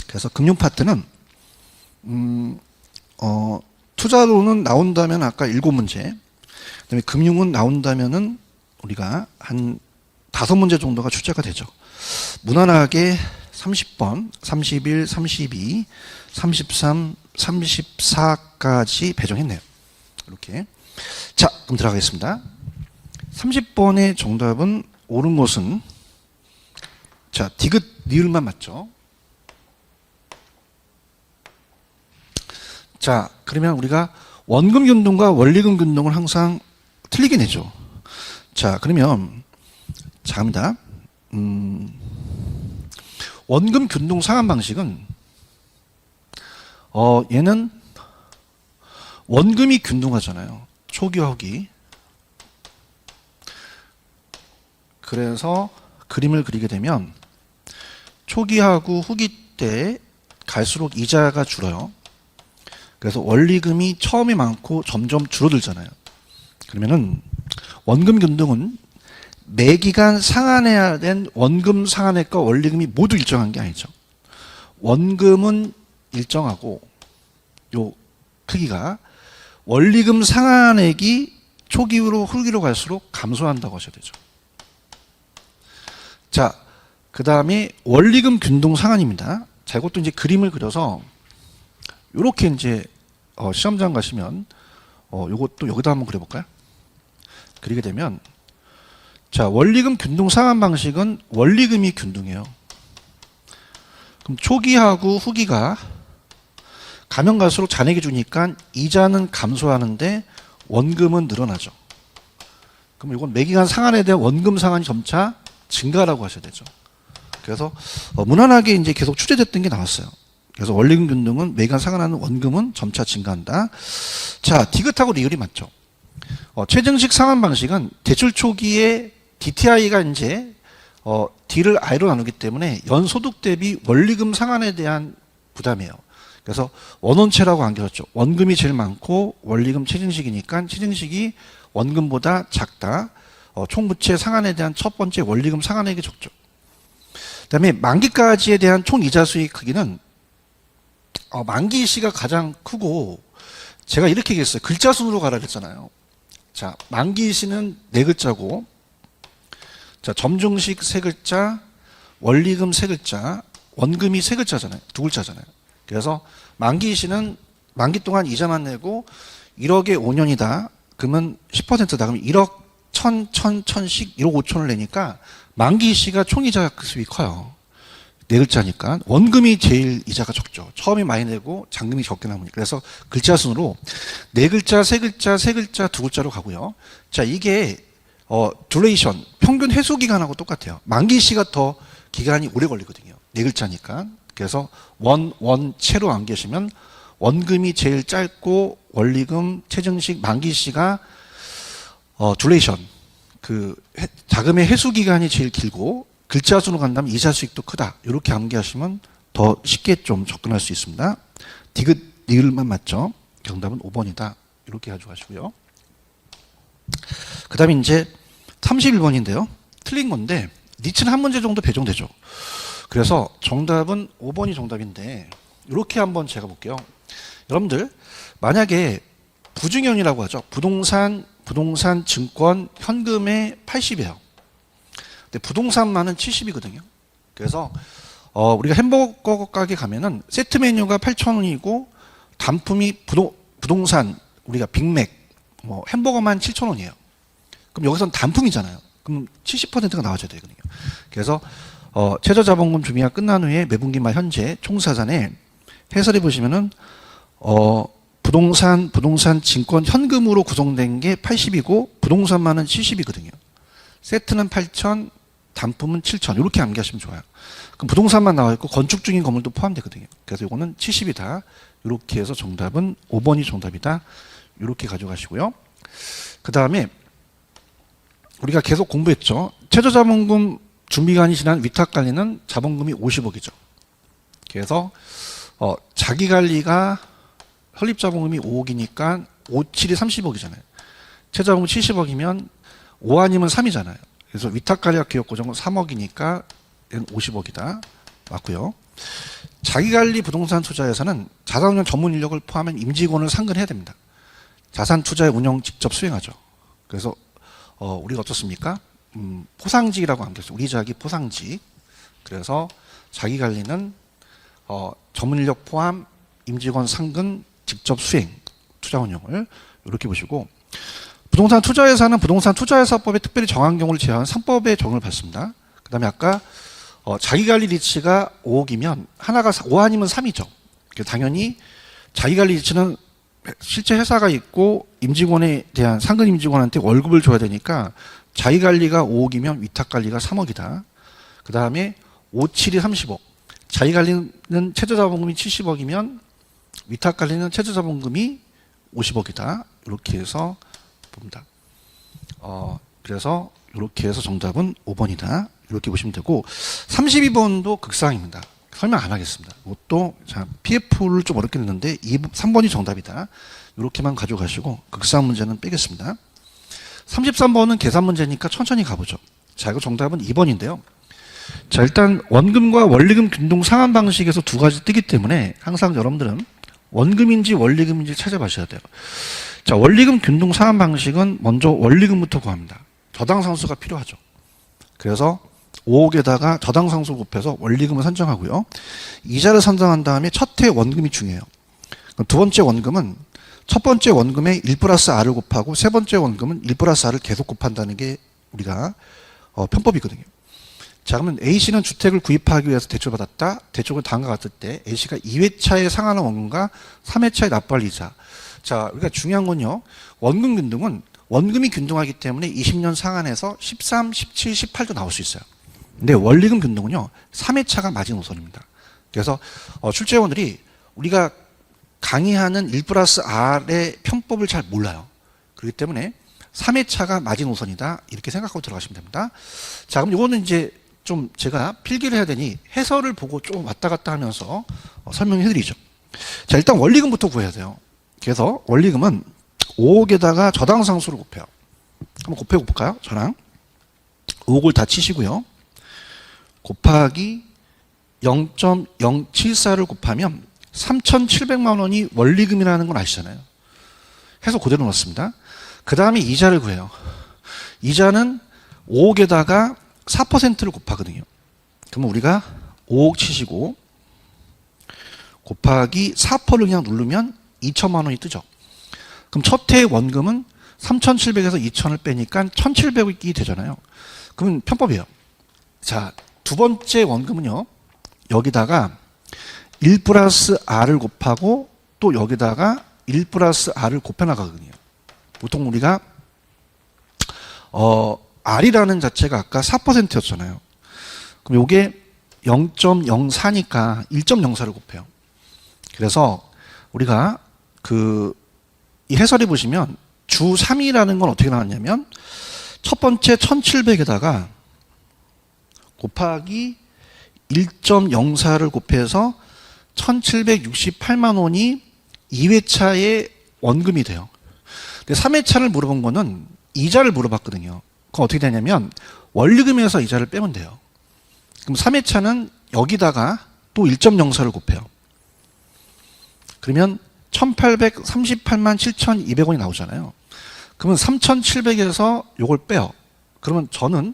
그래서 금융 파트는 투자로는 나온다면 아까 7문제. 그다음에 금융은 나온다면은 우리가 한 5문제 정도가 출제가 되죠. 무난하게 30번, 31, 32, 33, 34까지 배정했네요. 이렇게. 자, 그럼 들어가겠습니다. 30번의 정답은 옳은 것은 자, 디귿, 니을만 맞죠? 자, 그러면 우리가 원금 균등과 원리금 균등을 항상 틀리게 내죠. 자, 그러면 자, 갑니다. 원금 균등 상환 방식은 얘는 원금이 균등하잖아요. 초기와 후기. 그래서 그림을 그리게 되면 초기하고 후기 때 갈수록 이자가 줄어요. 그래서 원리금이 처음에 많고 점점 줄어들잖아요. 그러면은 원금 균등은 매기간 상환해야 된 원금 상환액과 원리금이 모두 일정한 게 아니죠. 원금은 일정하고 요 크기가 원리금 상환액이 초기로 후기로 갈수록 감소한다고 하셔야 되죠. 자, 그 다음에 원리금 균등 상환입니다. 자, 이것도 이제 그림을 그려서 이렇게 이제 시험장 가시면 요것도 여기다 한번 그려볼까요? 그리게 되면 자, 원리금 균등 상환 방식은 원리금이 균등해요. 그럼 초기하고 후기가 가면 갈수록 잔액이 주니까 이자는 감소하는데 원금은 늘어나죠. 그럼 이건 매기간 상환에 대한 원금 상환이 점차 증가라고 하셔야 되죠. 그래서 무난하게 이제 계속 추제됐던 게 나왔어요. 그래서 원리금 균등은 매기간 상환하는 원금은 점차 증가한다. 자, 디귿하고 리을이 맞죠. 최정식 상환 방식은 대출 초기에 DTI가 이제 D를 I로 나누기 때문에 연소득 대비 원리금 상환에 대한 부담이에요. 그래서 원원체라고 안겨졌죠. 원금이 제일 많고 원리금 최증식이니까 최증식이 원금보다 작다. 총부채 상환에 대한 첫 번째 원리금 상환액이 적죠. 그 다음에 만기까지에 대한 총 이자 수익 크기는 만기 시가 가장 크고 제가 이렇게 얘기했어요. 글자 순으로 가라 그랬잖아요. 자, 만기 시는 4글자고 자, 점중식 3글자, 원리금 3글자, 원금이 3글자잖아요. 2글자잖아요. 그래서 만기 시는 만기 동안 이자만 내고 1억에 5년이다. 그러면 10%다. 그러면 1억 1000씩 1억 5천을 내니까 만기 시가 총이자 수익이 커요. 4글자니까 원금이 제일 이자가 적죠. 처음에 많이 내고 잔금이 적게 남으니까. 그래서 글자 순으로 4글자, 3글자, 3글자, 2글자로 가고요. 자, 이게 듀레이션, 평균 회수 기간하고 똑같아요. 만기 시가 더 기간이 오래 걸리거든요. 4글자니까. 그래서 원체로 안 계시면 원금이 제일 짧고 원리금, 최정식, 만기 시가 듀레이션, 자금의 회수 기간이 제일 길고 글자 수로 간다면 이자 수익도 크다. 이렇게 암기하시면 더 쉽게 좀 접근할 수 있습니다. 디귿, 니을만 맞죠? 정답은 5번이다. 이렇게 가져가시고요. 그 다음에 이제 31번인데요. 틀린 건데 니츠는 한 문제 정도 배정되죠. 그래서 정답은 5번이 정답인데 이렇게 한번 제가 볼게요. 여러분들 만약에 부증현이라고 하죠. 부동산, 증권, 현금의 80이에요. 근데 부동산만은 70이거든요. 그래서 우리가 햄버거 가게 가면은 세트 메뉴가 8,000원이고 단품이 부동산 우리가 빅맥 햄버거만 7,000원이에요. 그럼 여기서는 단품이잖아요. 그럼 70%가 나와줘야 되거든요. 그래서 최저자본금 준비가 끝난 후에 매분기 말 현재 총사산에 해설해 보시면은 부동산, 증권, 현금으로 구성된 게 80이고 부동산만은 70이거든요. 세트는 8,000, 단품은 7,000 이렇게 암기하시면 좋아요. 그럼 부동산만 나와 있고 건축 중인 건물도 포함되거든요. 그래서 이거는 70이다. 이렇게 해서 정답은 5번이 정답이다. 이렇게 가져가시고요. 그 다음에 우리가 계속 공부했죠. 최저자본금 준비기간이 지난 위탁관리는 자본금이 50억이죠. 그래서 자기관리가 설립자본금이 5억이니까 5, 7이 30억이잖아요. 최저자본금 70억이면 5 아니면 3이잖아요. 그래서 위탁관리와 기업고정은 3억이니까 얘는 50억이다. 맞고요. 자기관리 부동산 투자에서는 자산운용 전문 인력을 포함한 임직원을 상근해야 됩니다. 자산 투자의 운영 직접 수행하죠. 그래서 우리가 어떻습니까? 포상직이라고 안겼어요. 우리 자기 포상직. 그래서 자기관리는 전문 인력 포함 임직원 상근 직접 수행 투자 운영을 이렇게 보시고 부동산 투자회사는 부동산 투자회사법에 특별히 정한 경우를 제외한 상법의 적용을 받습니다. 그 다음에 아까 자기관리 리치가 5억이면 하나가 5 아니면 3이죠. 당연히 자기관리 리치는 실제 회사가 있고 임직원에 대한 상근 임직원한테 월급을 줘야 되니까 자기관리가 5억이면 위탁관리가 3억이다. 그 다음에 5, 7이 30억. 자기관리는 최저자본금이 70억이면 위탁관리는 최저자본금이 50억이다. 이렇게 해서 봅니다. 그래서 이렇게 해서 정답은 5번이다. 이렇게 보시면 되고 32번도 극상입니다. 설명 안 하겠습니다. 이것도 PF를 좀 어렵게 냈는데 3번이 정답이다. 이렇게만 가져가시고 극상 문제는 빼겠습니다. 33번은 계산 문제니까 천천히 가보죠. 자, 이거 정답은 2번인데요. 자, 일단 원금과 원리금 균등 상환 방식에서 두 가지 뜨기 때문에 항상 여러분들은 원금인지 원리금인지 찾아봐셔야 돼요. 자, 원리금 균등 상환 방식은 먼저 원리금부터 구합니다. 저당상수가 필요하죠. 그래서 5억에다가 저당상수 곱해서 원리금을 산정하고요. 이자를 산정한 다음에 첫 해 원금이 중요해요. 두 번째 원금은 첫 번째 원금에 1 플러스 R을 곱하고 세 번째 원금은 1 플러스 R을 계속 곱한다는 게 우리가 편법이거든요. 자, 그러면 A씨는 주택을 구입하기 위해서 대출을 받았다. 대출을 다음과 같을 때 A씨가 2회차에 상환한 원금과 3회차에 납부할 이자. 자, 그러니까 중요한 건요. 원금 균등은 원금이 균등하기 때문에 20년 상환해서 13, 17, 18도 나올 수 있어요. 근데 원리금 균등은요. 3회차가 마지노선입니다. 그래서 출제원들이 우리가 강의하는 1 플러스 R의 편법을 잘 몰라요. 그렇기 때문에 3회차가 마지노선이다. 이렇게 생각하고 들어가시면 됩니다. 자, 그럼 이거는 이제 좀 제가 필기를 해야 되니 해설을 보고 좀 왔다 갔다 하면서 설명해 드리죠. 자, 일단 원리금부터 구해야 돼요. 그래서 원리금은 5억에다가 저당상수를 곱해요. 한번 곱해 볼까요? 저랑 5억을 다 치시고요. 곱하기 0.074를 곱하면 3,700만 원이 원리금이라는 건 아시잖아요. 해서 그대로 넣습니다. 그 다음에 이자를 구해요. 이자는 5억에다가 4%를 곱하거든요. 그러면 우리가 5억 치시고 곱하기 4%를 그냥 누르면 2천만 원이 뜨죠. 그럼 첫 해 원금은 3,700에서 2천을 빼니까 1,700이 되잖아요. 그러면 편법이에요. 자, 두 번째 원금은요. 여기다가 1 플러스 R을 곱하고 또 여기다가 1 플러스 R을 곱해 나가거든요. 보통 우리가 R이라는 자체가 아까 4%였잖아요. 그럼 이게 0.04니까 1.04를 곱해요. 그래서 우리가 이 해설에 보시면 주 3이라는 건 어떻게 나왔냐면 첫 번째 1,700에다가 곱하기 1.04를 곱해서 1,768만 원이 2회차의 원금이 돼요. 근데 3회차를 물어본 거는 이자를 물어봤거든요. 그건 어떻게 되냐면 원리금에서 이자를 빼면 돼요. 그럼 3회차는 여기다가 또 1.04를 곱해요. 그러면 1,838만 7,200원이 나오잖아요. 그러면 3,700에서 요걸 빼요. 그러면 저는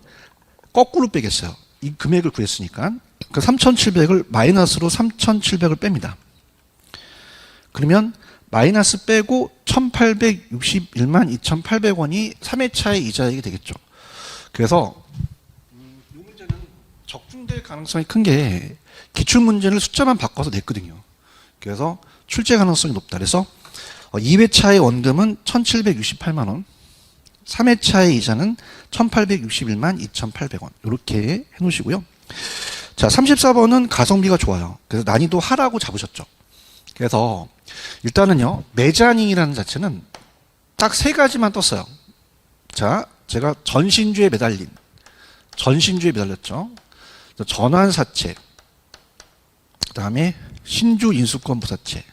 거꾸로 빼겠어요. 이 금액을 구했으니까. 그 3,700을 마이너스로 3,700을 뺍니다. 그러면 마이너스 빼고 1,861만 2,800원이 3회차의 이자액이 되겠죠. 그래서 이 문제는 적중될 가능성이 큰 게 기출문제를 숫자만 바꿔서 냈거든요. 그래서 출제 가능성이 높다. 그래서 2회차의 원금은 1,768만 원, 3회차의 이자는 1,861만 2,800원 이렇게 해놓으시고요. 자, 34번은 가성비가 좋아요. 그래서 난이도 하라고 잡으셨죠. 그래서 일단은요, 메자닝이라는 자체는 딱 세 가지만 떴어요. 자, 제가 전신주에 매달렸죠. 전환사채, 그 다음에 신주 인수권 부사채.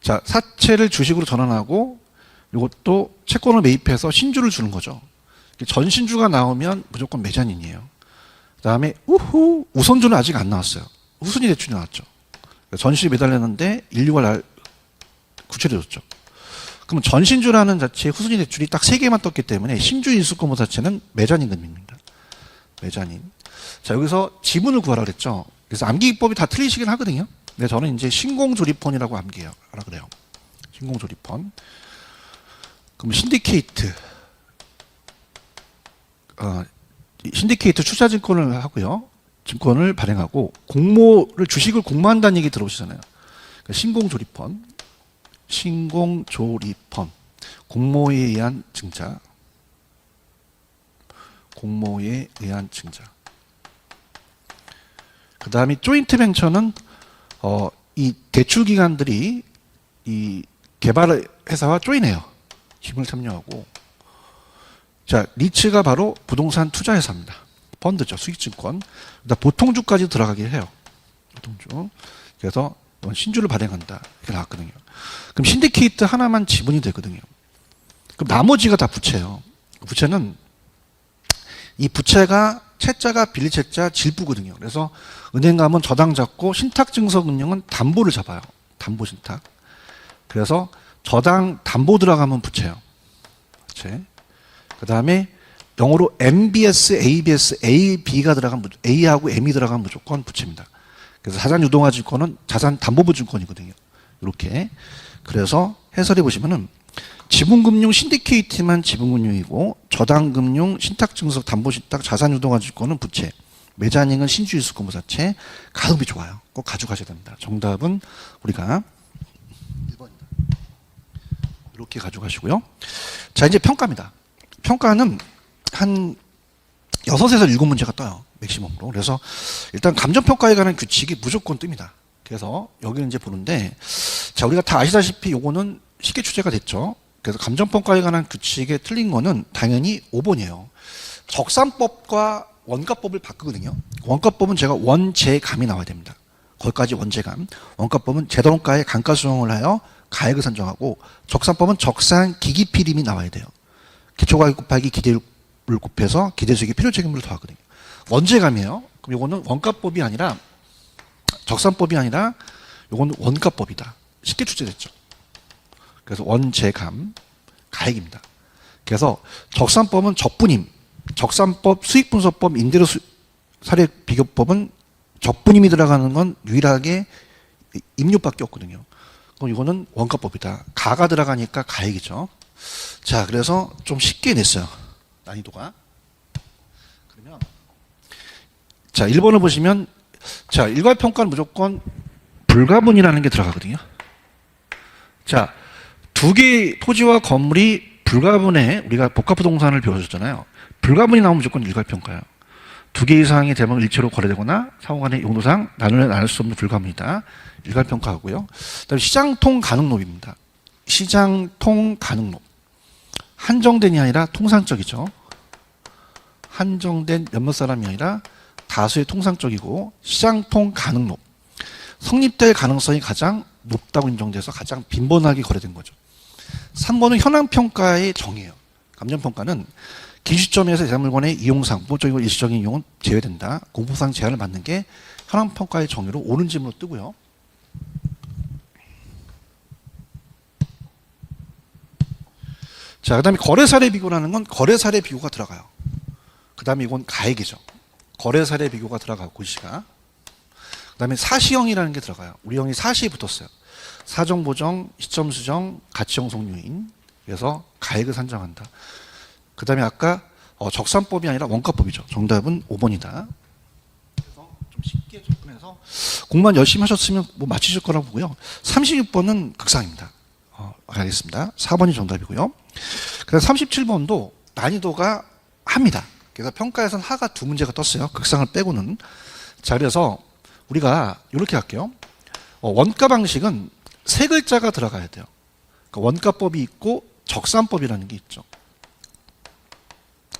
자, 사채를 주식으로 전환하고 이것도 채권을 매입해서 신주를 주는 거죠. 전신주가 나오면 무조건 메자닌이에요. 그 다음에 우선주는 아직 안 나왔어요. 후순위 대출이 나왔죠. 전신주에 매달렸는데 1, 6월 날 구출해줬죠. 그러면 전신주라는 자체의 후순위 대출이 딱 3개만 떴기 때문에 신주 인수권 부사채는 메자닌금입니다. 메자닌. 자, 여기서 지분을 구하라 그랬죠. 그래서 암기기법이 다 틀리시긴 하거든요. 근데 저는 이제 신공조립펀이라고 암기해요. 하라 그래요. 신공조립펀. 그럼 신디케이트. 신디케이트 투자증권을 하고요. 증권을 발행하고 공모를 주식을 공모한다는 얘기 들어보시잖아요. 그러니까 신공조립펀, 공모에 의한 증자, 공모에 의한 증자. 그 다음에 조인트 벤처는 이 대출 기관들이 이 개발 회사와 조인해요. 힘을 참여하고. 자, 리츠가 바로 부동산 투자 회사입니다. 펀드죠. 수익증권. 보통주까지 들어가게 해요. 보통주. 그래서 신주를 발행한다. 이렇게 나왔거든요. 그럼 신디케이트 하나만 지분이 되거든요. 그럼 나머지가 다 부채예요. 부채는 이 부채가 채자가 빌리채자 질부거든요. 그래서 은행 가면 저당 잡고 신탁증서금융은 담보를 잡아요. 담보 신탁. 그래서 저당 담보 들어가면 부채예요. 부채. 그 다음에 영어로 MBS, ABS, AB가 들어가면 A하고 M이 들어가면 무조건 부채입니다. 그래서 자산유동화증권은 자산담보부증권이거든요. 이렇게. 그래서 해설해 보시면은 지분금융 신디케이트만 지분금융이고 저당금융 신탁증서 담보신탁 자산유동화증권은 부채, 매자닝은 신주유수권부사채, 가성비 좋아요. 꼭 가져가셔야 됩니다. 정답은 우리가 1번입니다. 이렇게 가져가시고요. 자, 이제 평가입니다. 평가는 한 6에서 7문제가 떠요. 맥시멈으로. 그래서 일단 감정평가에 관한 규칙이 무조건 뜹니다. 그래서 여기는 이제 보는데, 자, 우리가 다 아시다시피 요거는 쉽게 출제가 됐죠. 그래서 감정평가에 관한 규칙에 틀린 거는 당연히 5번이에요. 적산법과 원가법을 바꾸거든요. 원가법은 제가 원재감이 나와야 됩니다. 거기까지 원재감. 원가법은 재단원가의 감가수정을 하여 가액을 산정하고, 적산법은 적산 기기필임이 나와야 돼요. 기초가격 곱하기 기대율을 곱해서 기대수익의 필요책임을 더하거든요. 원재감이에요. 그럼 이거는 원가법이 아니라, 적산법이 아니라 이건 원가법이다. 쉽게 출제됐죠. 그래서 원재감, 가액입니다. 그래서 적산법은 적분임, 적산법, 수익분석법, 임대료 사례비교법은 적분임이 들어가는 건 유일하게 임료밖에 없거든요. 그럼 이거는 원가법이다. 가가 들어가니까 가액이죠. 자, 그래서 좀 쉽게 냈어요. 난이도가. 그러면 자, 1번을 보시면, 자, 일괄평가는 무조건 불가분이라는 게 들어가거든요. 자, 두 개의 토지와 건물이 불가분에, 우리가 복합부동산을 배워줬잖아요. 불가분이 나오면 무조건 일괄평가예요. 두 개 이상의 대목을 일체로 거래되거나 상호간의 용도상 나눌 수 없는 불가분이다. 일괄평가하고요. 그다음에 시장통 가능롭입니다. 시장통 가능롭. 한정된이 아니라 통상적이죠. 한정된 몇몇 사람이 아니라 다수의 통상적이고, 시장통 가능롭. 성립될 가능성이 가장 높다고 인정돼서 가장 빈번하게 거래된 거죠. 3번은 현황평가의 정의예요. 감정평가는 기시점에서 대상물건의 이용상, 부분적이고 일시적인 이용은 제외된다. 공포상 제한을 받는 게 현황평가의 정의로 옳은 질문으로 뜨고요. 자, 그 다음에 거래사례 비교라는 건 거래사례 비교가 들어가요. 그 다음에 이건 가액이죠. 거래사례 비교가 들어가고, 고시가. 그 다음에 사시형이라는 게 들어가요. 우리 형이 사시에 붙었어요. 사정보정, 시점수정, 가치형성 요인. 그래서 가액을 산정한다. 그 다음에 아까 적산법이 아니라 원가법이죠. 정답은 5번이다. 그래서 좀 쉽게 접근해서 공부만 열심히 하셨으면 뭐 맞히실 거라고 보고요. 36번은 극상입니다. 알겠습니다. 4번이 정답이고요. 그래서 37번도 난이도가 합니다. 그래서 평가에서는 하가 2문제가 떴어요. 극상을 빼고는. 자, 그래서 우리가 이렇게 할게요. 원가 방식은 3글자가 들어가야 돼요. 그러니까 원가법이 있고 적산법이라는 게 있죠.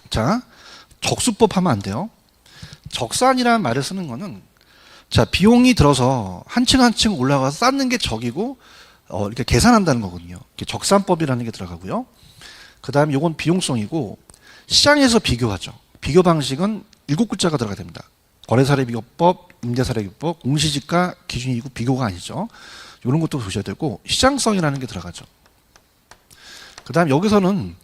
자, 적수법 하면 안 돼요. 적산이라는 말을 쓰는 거는, 자, 비용이 들어서 한 층 한 층 올라가서 쌓는 게 적이고, 이렇게 계산한다는 거거든요. 적산법이라는 게 들어가고요. 그 다음에 이건 비용성이고, 시장에서 비교하죠. 비교 방식은 7글자가 들어가야 됩니다. 거래사례비교법, 임대사례비교법, 공시지가 기준이고 비교가 아니죠. 이런 것도 보셔야 되고, 시장성이라는 게 들어가죠. 그 다음 여기서는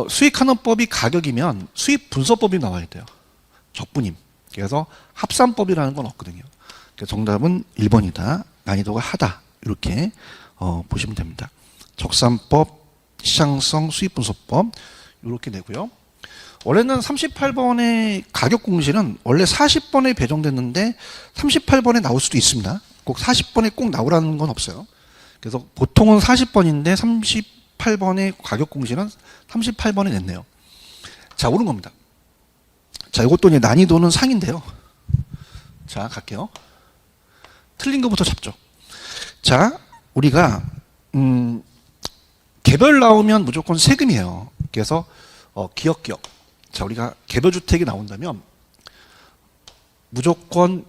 수익하는 법이 가격이면 수익 분석법이 나와야 돼요. 적분임. 그래서 합산법이라는 건 없거든요. 정답은 1번이다. 난이도가 하다. 이렇게 보시면 됩니다. 적산법, 시장성, 수익분석법 이렇게 내고요. 원래는 38번의 가격 공시는 원래 40번에 배정됐는데 38번에 나올 수도 있습니다. 꼭 40번에 꼭 나오라는 건 없어요. 그래서 보통은 40번인데 38번의 가격 공시는 38번에 냈네요. 자, 옳은 겁니다. 자, 이것도 이제 난이도는 상인데요. 자, 갈게요. 틀린 것부터 잡죠. 자, 우리가 개별 나오면 무조건 세금이에요. 그래서 기억. 자, 우리가 개별주택이 나온다면 무조건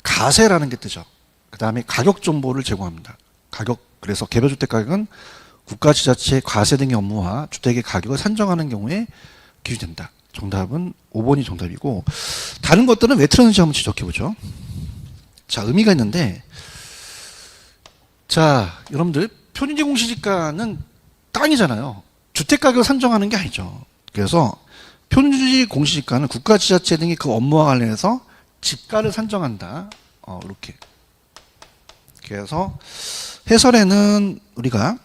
가세라는 게 뜨죠. 그 다음에 가격 정보를 제공합니다. 가격, 그래서 개별주택 가격은 국가, 지자체, 과세 등의 업무와 주택의 가격을 산정하는 경우에 기준된다. 정답은 5번이 정답이고, 다른 것들은 왜 틀렸는지 한번 지적해보죠. 자, 의미가 있는데, 자, 여러분들, 표준지 공시지가는 땅이잖아요. 주택가격을 산정하는 게 아니죠. 그래서 표준지 공시지가는 국가, 지자체 등이 그 업무와 관련해서 지가를 산정한다. 이렇게. 그래서 해설에는 우리가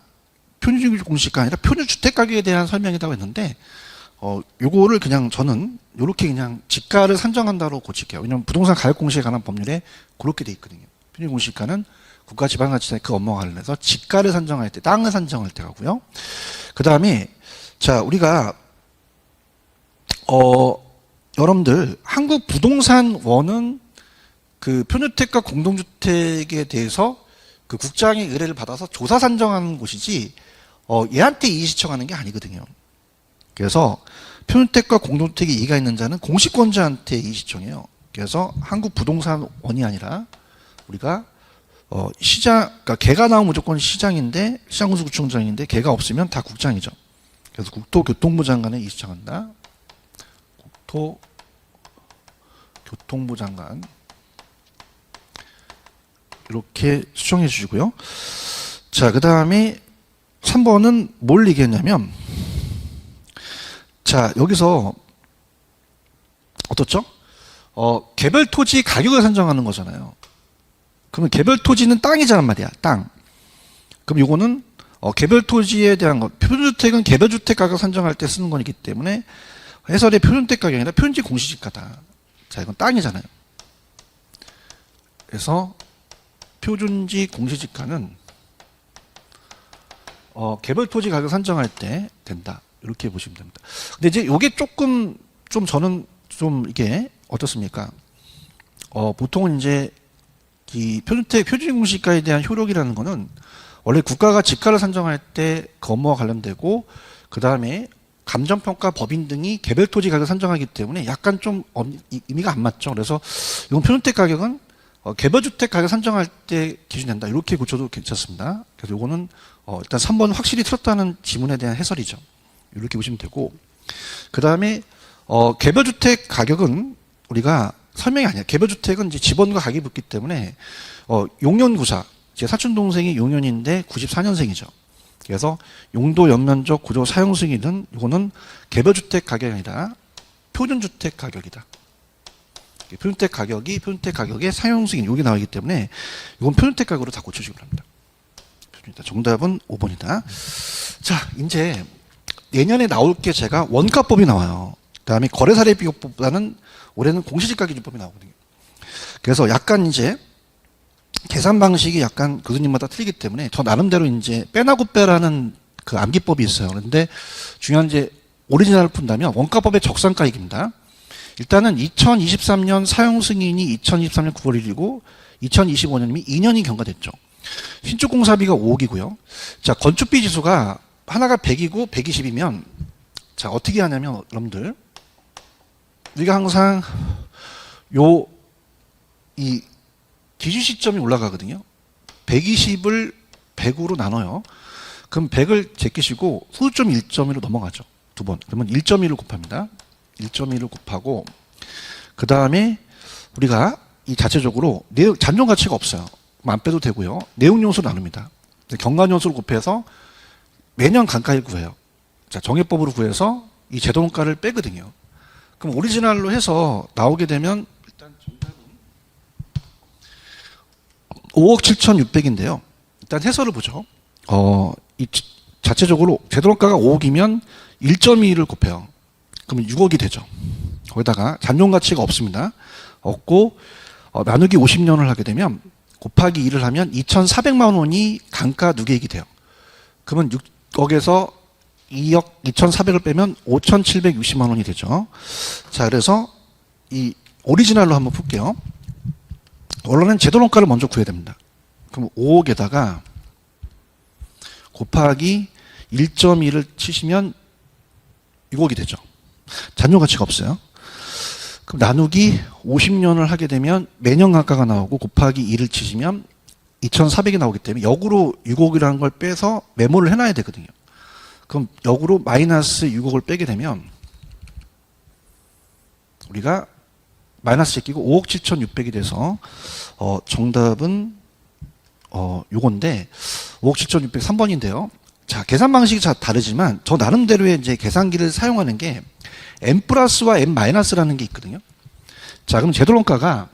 표준지 공시지가 아니라 표준주택가격에 대한 설명이라고 했는데, 요거를 그냥 저는 요렇게 그냥 지가를 산정한다로 고칠게요. 왜냐면 부동산 가격 공시에 관한 법률에 그렇게 돼 있거든요. 표준지 공시지가는 국가, 지방자치단체 그 업무와 관련해서 지가를 산정할 때, 땅을 산정할 때 하고요. 그 다음에, 자, 우리가, 여러분들, 한국 부동산원은 그 표준주택과 공동주택에 대해서 그 국장의 의뢰를 받아서 조사 산정하는 곳이지, 얘한테 이의 시청하는 게 아니거든요. 그래서 표준주택과 공동주택에 이의가 있는 자는 공시권자한테 이의 시청해요. 그래서 한국 부동산원이 아니라 우리가 시장, 그러니까 개가 나오면 무조건 시장인데, 시장군수구청장인데, 개가 없으면 다 국장이죠. 그래서 국토교통부 장관에 이의 시청한다. 국토교통부 장관. 이렇게 수정해 주시고요. 자, 그 다음에 3번은 뭘 얘기했냐면, 자, 여기서, 어떻죠? 개별 토지 가격을 산정하는 거잖아요. 그러면 개별 토지는 땅이란 말이야, 땅. 그럼 요거는 개별 토지에 대한 것, 표준주택은 개별주택 가격 산정할 때 쓰는 거기 때문에 해설의 표준주택 가격이 아니라 표준지 공시지가다. 자, 이건 땅이잖아요. 그래서 표준지 공시지가는 개별 토지 가격 산정할 때 된다. 이렇게 보시면 됩니다. 근데 이제 요게 조금 좀 저는 좀 이게 어떻습니까? 보통은 이제 이 표준지 공시지가에 대한 효력이라는 거는 원래 국가가 지가를 산정할 때 그 업무와 관련되고, 그 다음에 감정평가 법인 등이 개별 토지 가격 산정하기 때문에 약간 좀 의미가 안 맞죠. 그래서 이건 표준주택 가격은 개별주택 가격 산정할 때 기준된다. 이렇게 고쳐도 괜찮습니다. 그래서 이거는 일단 3번 확실히 틀렸다는 지문에 대한 해설이죠. 이렇게 보시면 되고, 그 다음에 개별주택 가격은 우리가 설명이 아니야. 개별주택은 이제 지번과 가격이 붙기 때문에 용년구사, 제 사촌 동생이 용년인데 94년생이죠. 그래서 용도, 연면적, 구조, 사용 승인은 이거는 개별주택 가격이 아니라 표준주택 가격이다. 표준주택 가격의 사용 승인 여기 나오기 때문에 이건 표준주택 가격으로 다 고쳐주기 바랍니다. 정답은 5번이다. 자, 이제 내년에 나올 게 제가 원가법이 나와요. 그다음에 거래사례 비교법보다는 올해는 공시지가 기준법이 나오거든요. 그래서 약간 이제 계산 방식이 약간 교수님마다 틀리기 때문에 저 나름대로 이제 빼나고 빼라는 그 암기법이 있어요. 그런데 중요한 이제 오리지널을 푼다면 원가법의 적산가액입니다. 일단은 2023년 사용 승인이 2023년 9월 1일이고 2025년이면 2년이 경과됐죠. 신축 공사비가 5억이고요. 자, 건축비 지수가 하나가 100이고 120이면 자, 어떻게 하냐면 여러분들 우리가 항상 이 기준 시점이 올라가거든요. 120을 100으로 나눠요. 그럼 100을 제끼시고 소수점 1.1로 넘어가죠. 두 번. 그러면 1.1을 곱합니다. 1.1을 곱하고 그 다음에 우리가 이 자체적으로 잔존 가치가 없어요. 안 빼도 되고요. 내용 요소를 나눕니다. 경관 요소를 곱해서 매년 간가를 구해요. 자, 정해법으로 구해서 이 제도원가를 빼거든요. 그럼 오리지널로 해서 나오게 되면 일단 정답은 5억 7,600인데요. 일단 해설을 보죠. 이 자체적으로 제도원가가 5억이면 1.2를 곱해요. 그러면 6억이 되죠. 거기다가 잔존 가치가 없습니다. 없고 나누기 50년을 하게 되면 곱하기 2를 하면 2,400만 원이 단가 누계액이 돼요. 그러면 6억에서 2억 2,400을 빼면 5,760만 원이 되죠. 자, 그래서 이 오리지널로 한번 풀게요. 원래는 제도론가를 먼저 구해야 됩니다. 그럼 5억에다가 곱하기 1.2를 치시면 6억이 되죠. 잔존 가치가 없어요. 그럼 나누기 50년을 하게 되면 매년 단가가 나오고 곱하기 2를 치시면 2,400이 나오기 때문에 역으로 6억이라는 걸 빼서 메모를 해놔야 되거든요. 그럼 역으로 마이너스 6억을 빼게 되면 우리가 마이너스 제끼고 5억 7,600이 돼서 정답은 요건데 5억 7,600 3번인데요. 자, 계산 방식이 다르지만 저 나름대로의 이제 계산기를 사용하는 게 n 플러스와 n 마이너스라는 게 있거든요. 자, 그럼 제도론가가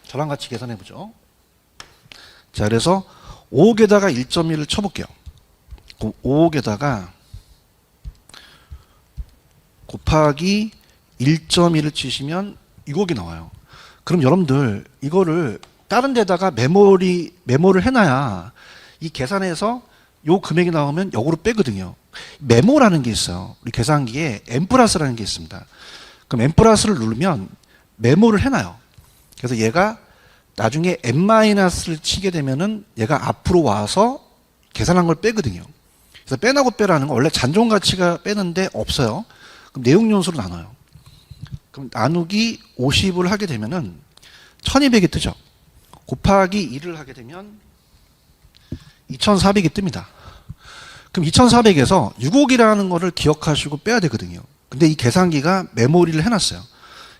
저랑 같이 계산해 보죠. 자, 그래서 5억에다가 1.1을 쳐볼게요. 5억에다가 곱하기 1.1을 치시면 6억이 나와요. 그럼 여러분들 이거를 다른 데다가 메모를 해놔야 이 계산에서 요 금액이 나오면 역으로 빼거든요. 메모라는 게 있어요. 우리 계산기에 n 플러스라는 게 있습니다. 그럼 n 플러스를 누르면 메모를 해놔요. 그래서 얘가 나중에 n 마이너스를 치게 되면은 얘가 앞으로 와서 계산한 걸 빼거든요. 그래서 빼나고 빼라는 건 원래 잔존 가치가 빼는데 없어요. 그럼 내용 연수로 나눠요. 그럼 나누기 50을 하게 되면은 1200이 뜨죠. 곱하기 2를 하게 되면 2400이 뜹니다. 그럼 2400에서 6억이라는 거를 기억하시고 빼야 되거든요. 근데 이 계산기가 메모리를 해놨어요.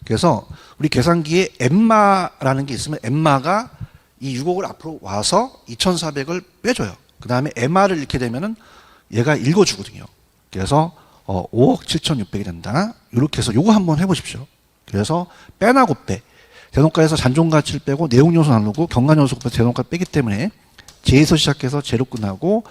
그래서 우리 계산기에 엠마라는 게 있으면 엠마가 이 6억을 앞으로 와서 2400을 빼줘요. 그 다음에 엠마를 잃게 되면은 얘가 읽어주거든요. 그래서 5억 7,600이 된다. 이렇게 해서 요거 한번 해보십시오. 그래서 빼나고 빼. 대놓가에서 잔존 가치를 빼고 내용 요소 나누고 경관 요소 곱해서 대놓가 빼기 때문에 제에서 시작해서 제로 끝나고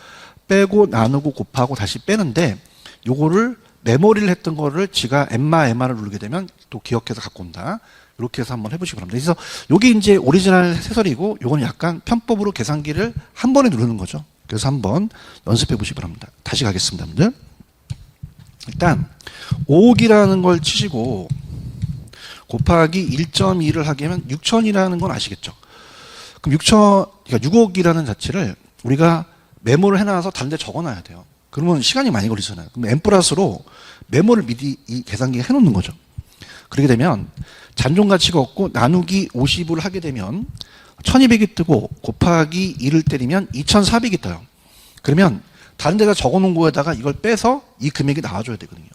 빼고 나누고 곱하고 다시 빼는데 요거를 메모리를 했던 거를 지가 엠마를 누르게 되면 또 기억해서 갖고 온다. 이렇게 해서 한번 해보시기 바랍니다. 그래서 요게 이제 오리지널 해설이고 요건 약간 편법으로 계산기를 한 번에 누르는 거죠. 그래서 한번 연습해 보시기 바랍니다. 다시 가겠습니다, 여러분들. 일단 5억이라는 걸 치시고 곱하기 1.2를 하게 하면 6천이라는 건 아시겠죠? 그럼 그러니까 6억이라는 자체를 우리가 메모를 해놔서 다른 데 적어놔야 돼요. 그러면 시간이 많이 걸리잖아요. 그럼 n 플러스로 메모를 미리 이 계산기에 해놓는 거죠. 그렇게 되면 잔존 가치가 없고 나누기 50을 하게 되면 1200이 뜨고 곱하기 2를 때리면 2400이 떠요. 그러면 다른 데다 적어놓은 거에다가 이걸 빼서 이 금액이 나와줘야 되거든요.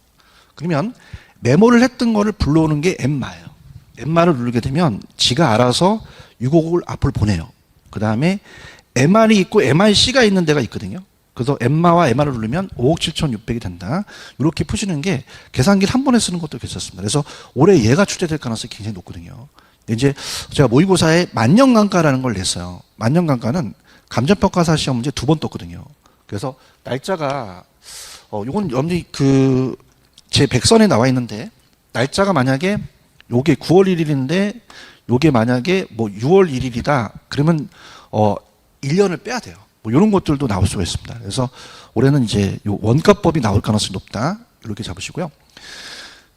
그러면 메모를 했던 거를 불러오는 게 엠마예요. 엠마를 누르게 되면 지가 알아서 6억을 앞으로 보내요. 그 다음에 MR이 있고 MRC가 있는 데가 있거든요. 그래서 엠마와 MR을 누르면 5억 7,600이 된다. 이렇게 푸시는 게 계산기를 한 번에 쓰는 것도 괜찮습니다. 그래서 올해 얘가 출제될 가능성이 굉장히 높거든요. 이제 제가 모의고사에 만년간가라는 걸 냈어요. 만년간가는 감정평가사 시험 문제 2번 떴거든요. 그래서 날짜가 요건 여러분들이 제 백선에 나와 있는데 날짜가 만약에 요게 9월 1일인데 요게 만약에 뭐 6월 1일이다. 그러면 1년을 빼야 돼요. 뭐 이런 것들도 나올 수가 있습니다. 그래서 올해는 이제 요 원가법이 나올 가능성이 높다. 이렇게 잡으시고요.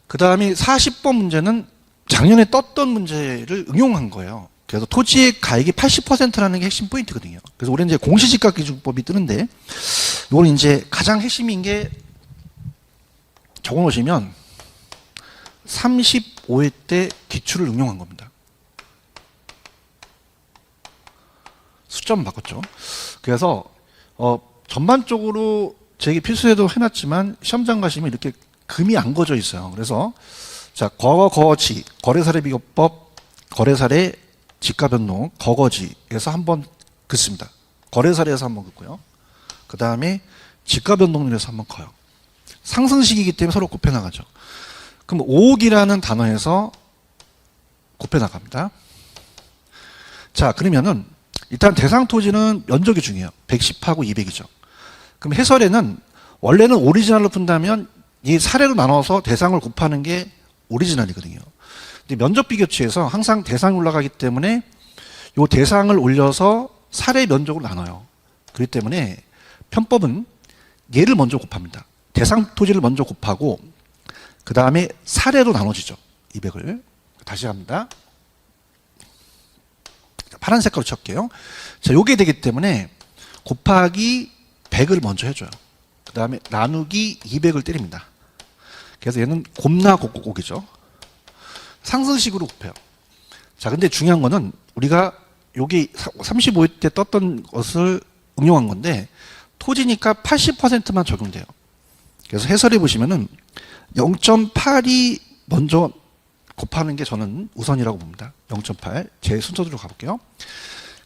그 다음에 40번 문제는 작년에 떴던 문제를 응용한 거예요. 그래서 토지의 가액이 80%라는 게 핵심 포인트거든요. 그래서 올해 이제 공시지가기준법이 뜨는데 이건 이제 가장 핵심인 게 적어 놓으시면 35회 때 기출을 응용한 겁니다. 숫자만 바꿨죠. 그래서 전반적으로 제게 필수에도 해놨지만 시험장 가시면 이렇게 금이 안 그어져 있어요. 그래서 자 거거지 거래사례 비교법 거래사례 지가변동 거거지에서 한번 긋습니다. 거래사례에서 한번 긋고요. 그 다음에 지가변동률에서 한번 커요. 상승식이기 때문에 서로 곱해 나가죠. 그럼 5억이라는 단어에서 곱해 나갑니다. 자 그러면은 일단 대상 토지는 면적이 중요해요. 110하고 200이죠. 그럼 해설에는 원래는 오리지널로 푼다면 이 사례로 나눠서 대상을 곱하는 게 오리지널이거든요. 근데 면적 비교치에서 항상 대상이 올라가기 때문에 이 대상을 올려서 사례 면적으로 나눠요. 그렇기 때문에 편법은 얘를 먼저 곱합니다. 대상 토지를 먼저 곱하고 그 다음에 사례로 나눠지죠. 200을. 다시 합니다. 파란 색깔로 칠게요. 자, 요게 되기 때문에 곱하기 100을 먼저 해줘요. 그 다음에 나누기 200을 때립니다. 그래서 얘는 곱나 곱곱이죠. 상승식으로 곱해요. 자, 근데 중요한 거는 우리가 여기 35회 때 떴던 것을 응용한 건데 토지니까 80%만 적용돼요. 그래서 해설해 보시면은 0.8이 먼저 곱하는 게 저는 우선이라고 봅니다. 0.8. 제 순서대로 가볼게요.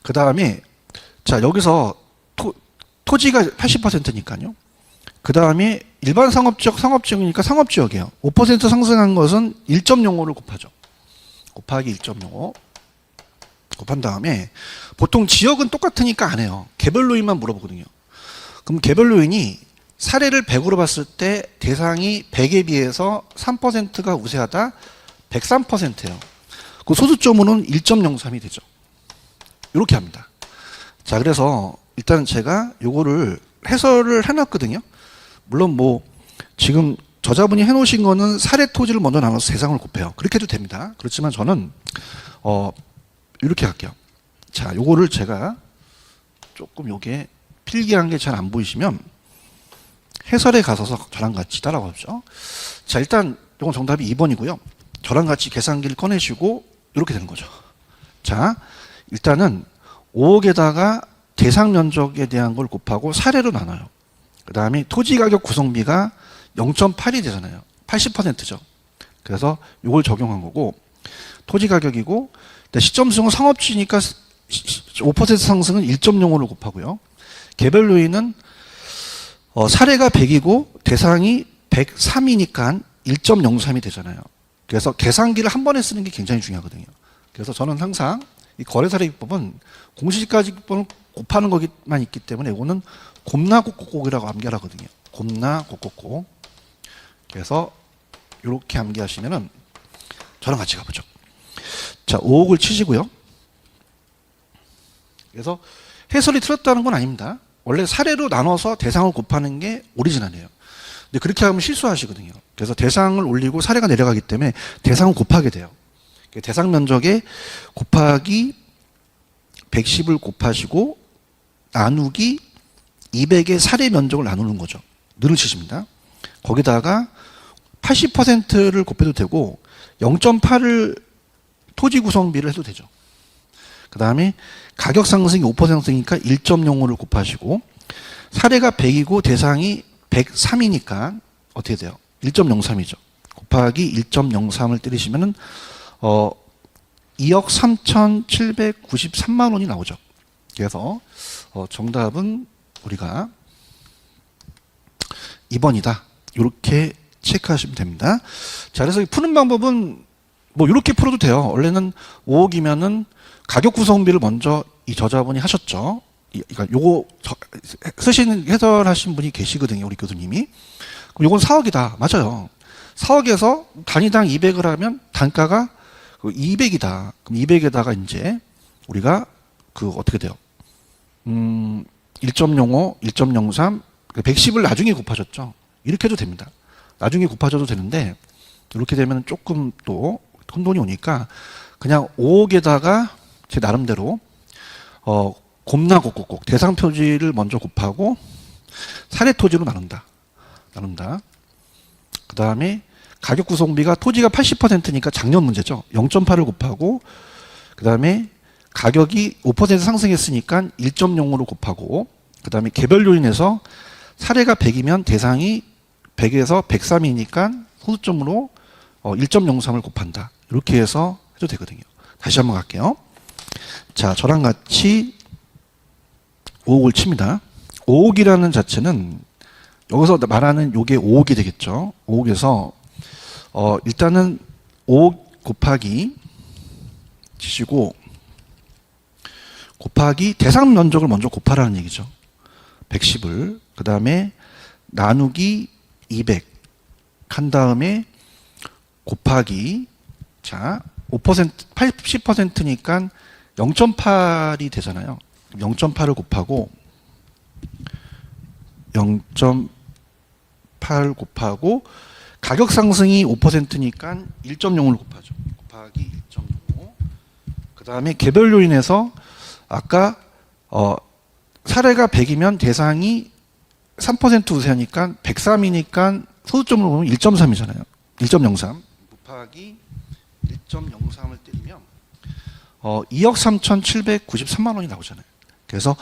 그 다음에 자, 여기서 토지가 80%니까요. 그 다음에 일반 상업지역이니까 상업지역이에요. 5% 상승한 것은 1.05를 곱하죠. 곱하기 1.05 곱한 다음에 보통 지역은 똑같으니까 안 해요. 개별 요인만 물어보거든요. 그럼 개별 요인이 사례를 100으로 봤을 때 대상이 100에 비해서 3%가 우세하다 103%예요. 그 소수점으로는 1.03이 되죠. 이렇게 합니다. 자, 그래서 일단 제가 요거를 해설을 해놨거든요. 물론 뭐 지금 저자분이 해놓으신 거는 사례 토지를 먼저 나눠서 대상을 곱해요. 그렇게 해도 됩니다. 그렇지만 저는 이렇게 할게요. 자, 요거를 제가 조금 요게 필기한 게 잘 안 보이시면 해설에 가서 저랑 같이 따라가보죠. 자, 일단 이건 정답이 2번이고요. 저랑 같이 계산기를 꺼내시고 이렇게 되는 거죠. 자, 일단은 5억에다가 대상 면적에 대한 걸 곱하고 사례로 나눠요. 그 다음에 토지 가격 구성비가 0.8이 되잖아요. 80%죠. 그래서 이걸 적용한 거고 토지 가격이고 시점수는 상업지니까 5% 상승은 1.05를 곱하고요. 개별 요인은 사례가 100이고 대상이 103이니까 1.03이 되잖아요. 그래서 계산기를 한 번에 쓰는 게 굉장히 중요하거든요. 그래서 저는 항상 이 거래사례 기법은 공시지가지 기법을 곱하는 것만 있기 때문에 이거는 곱나 곱곱이라고 암기를 하거든요. 곱나 곱곱곱. 그래서 이렇게 암기하시면은 저랑 같이 가보죠. 자, 5억을 치시고요. 그래서 해설이 틀렸다는 건 아닙니다. 원래 사례로 나눠서 대상을 곱하는 게 오리지널이에요. 근데 그렇게 하면 실수하시거든요. 그래서 대상을 올리고 사례가 내려가기 때문에 대상을 곱하게 돼요. 대상 면적에 곱하기 110을 곱하시고 나누기 200의 사례 면적을 나누는 거죠. 늘을 치십니다. 거기다가 80%를 곱해도 되고 0.8을 토지 구성비를 해도 되죠. 그 다음에 가격 상승이 5% 상승이니까 1.05를 곱하시고 사례가 100이고 대상이 103이니까 어떻게 돼요? 1.03이죠. 곱하기 1.03을 때리시면은 2억 3,793만 원이 나오죠. 그래서 정답은 우리가 2번이다. 이렇게 체크하시면 됩니다. 자, 그래서 푸는 방법은 뭐 이렇게 풀어도 돼요. 원래는 5억이면은 가격 구성비를 먼저 이 저자분이 하셨죠. 그러니까 요거 쓰시는 해설하신 분이 계시거든요. 우리 교수님이. 그럼 요건 4억이다. 맞아요. 4억에서 단위당 200을 하면 단가가 200이다. 그럼 200에다가 이제 우리가 어떻게 돼요? 1.05, 1.03, 110을 나중에 곱하셨죠. 이렇게 해도 됩니다. 나중에 곱하셔도 되는데 이렇게 되면 조금 또 큰 돈이 오니까 그냥 5억에다가 제 나름대로 곱나 곱곱곱 대상 토지를 먼저 곱하고 사례 토지로 나눈다. 그 다음에 가격 구성비가 토지가 80%니까 작년 문제죠. 0.8을 곱하고 그 다음에 가격이 5% 상승했으니까 1.05로 곱하고 그 다음에 개별 요인에서 사례가 100이면 대상이 100에서 103이니까 소수점으로 1.03을 곱한다. 이렇게 해서 해도 되거든요. 다시 한번 갈게요. 자, 저랑 같이 5억을 칩니다. 5억이라는 자체는 여기서 말하는 요게 5억이 되겠죠. 5억에서 일단은 5억 곱하기 치시고 곱하기 대상 면적을 먼저 곱하라는 얘기죠. 110을 그 다음에 나누기 200 한 다음에 곱하기 자 5% 80%니까 0.8이 되잖아요. 0.8을 곱하고 0.8 곱하고 가격 상승이 5%니까 1.0을 곱하죠. 곱하기 1.05. 그 다음에 개별 요인에서 아까 사례가 100이면 대상이 3% 우세하니까 103이니까 소수점으로 보면 1.3이잖아요. 1.03 곱하기 1.03을 때리면 2억 3,793만 원이 나오잖아요. 그래서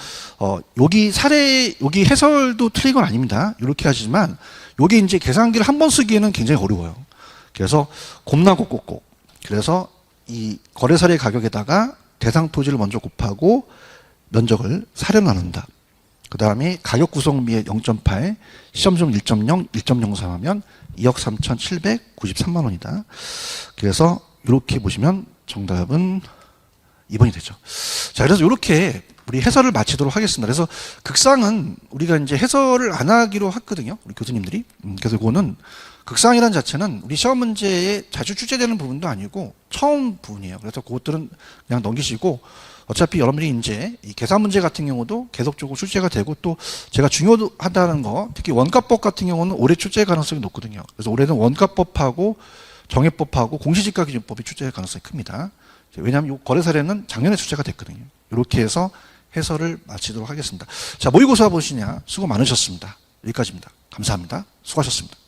여기 사례 여기 해설도 틀린 건 아닙니다. 이렇게 하시지만 여기 이제 계산기를 한 번 쓰기에는 굉장히 어려워요. 그래서 곱나고 꼭꼭. 그래서 이 거래 사례 가격에다가 대상 토지를 먼저 곱하고 면적을 사례로 나눈다. 그 다음에 가격 구성비의 0.8, 시험점 1.0, 1.03 하면 2억 3,793만 원이다. 그래서 이렇게 보시면 정답은 2번이 되죠. 자, 그래서 이렇게 우리 해설을 마치도록 하겠습니다. 그래서 극상은 우리가 이제 해설을 안 하기로 했거든요. 우리 교수님들이. 그래서 그거는 극상이라는 자체는 우리 시험 문제에 자주 출제되는 부분도 아니고 처음 부분이에요. 그래서 그것들은 그냥 넘기시고 어차피 여러분들이 이제 이 계산 문제 같은 경우도 계속적으로 출제가 되고 또 제가 중요하다는 거 특히 원가법 같은 경우는 올해 출제 가능성이 높거든요. 그래서 올해는 원가법하고 정해법하고 공시지가기준법이 출제 가능성이 큽니다. 왜냐하면 이 거래 사례는 작년에 출제가 됐거든요. 이렇게 해서 해설을 마치도록 하겠습니다. 자, 모의고사 보시냐 수고 많으셨습니다. 여기까지입니다. 감사합니다. 수고하셨습니다.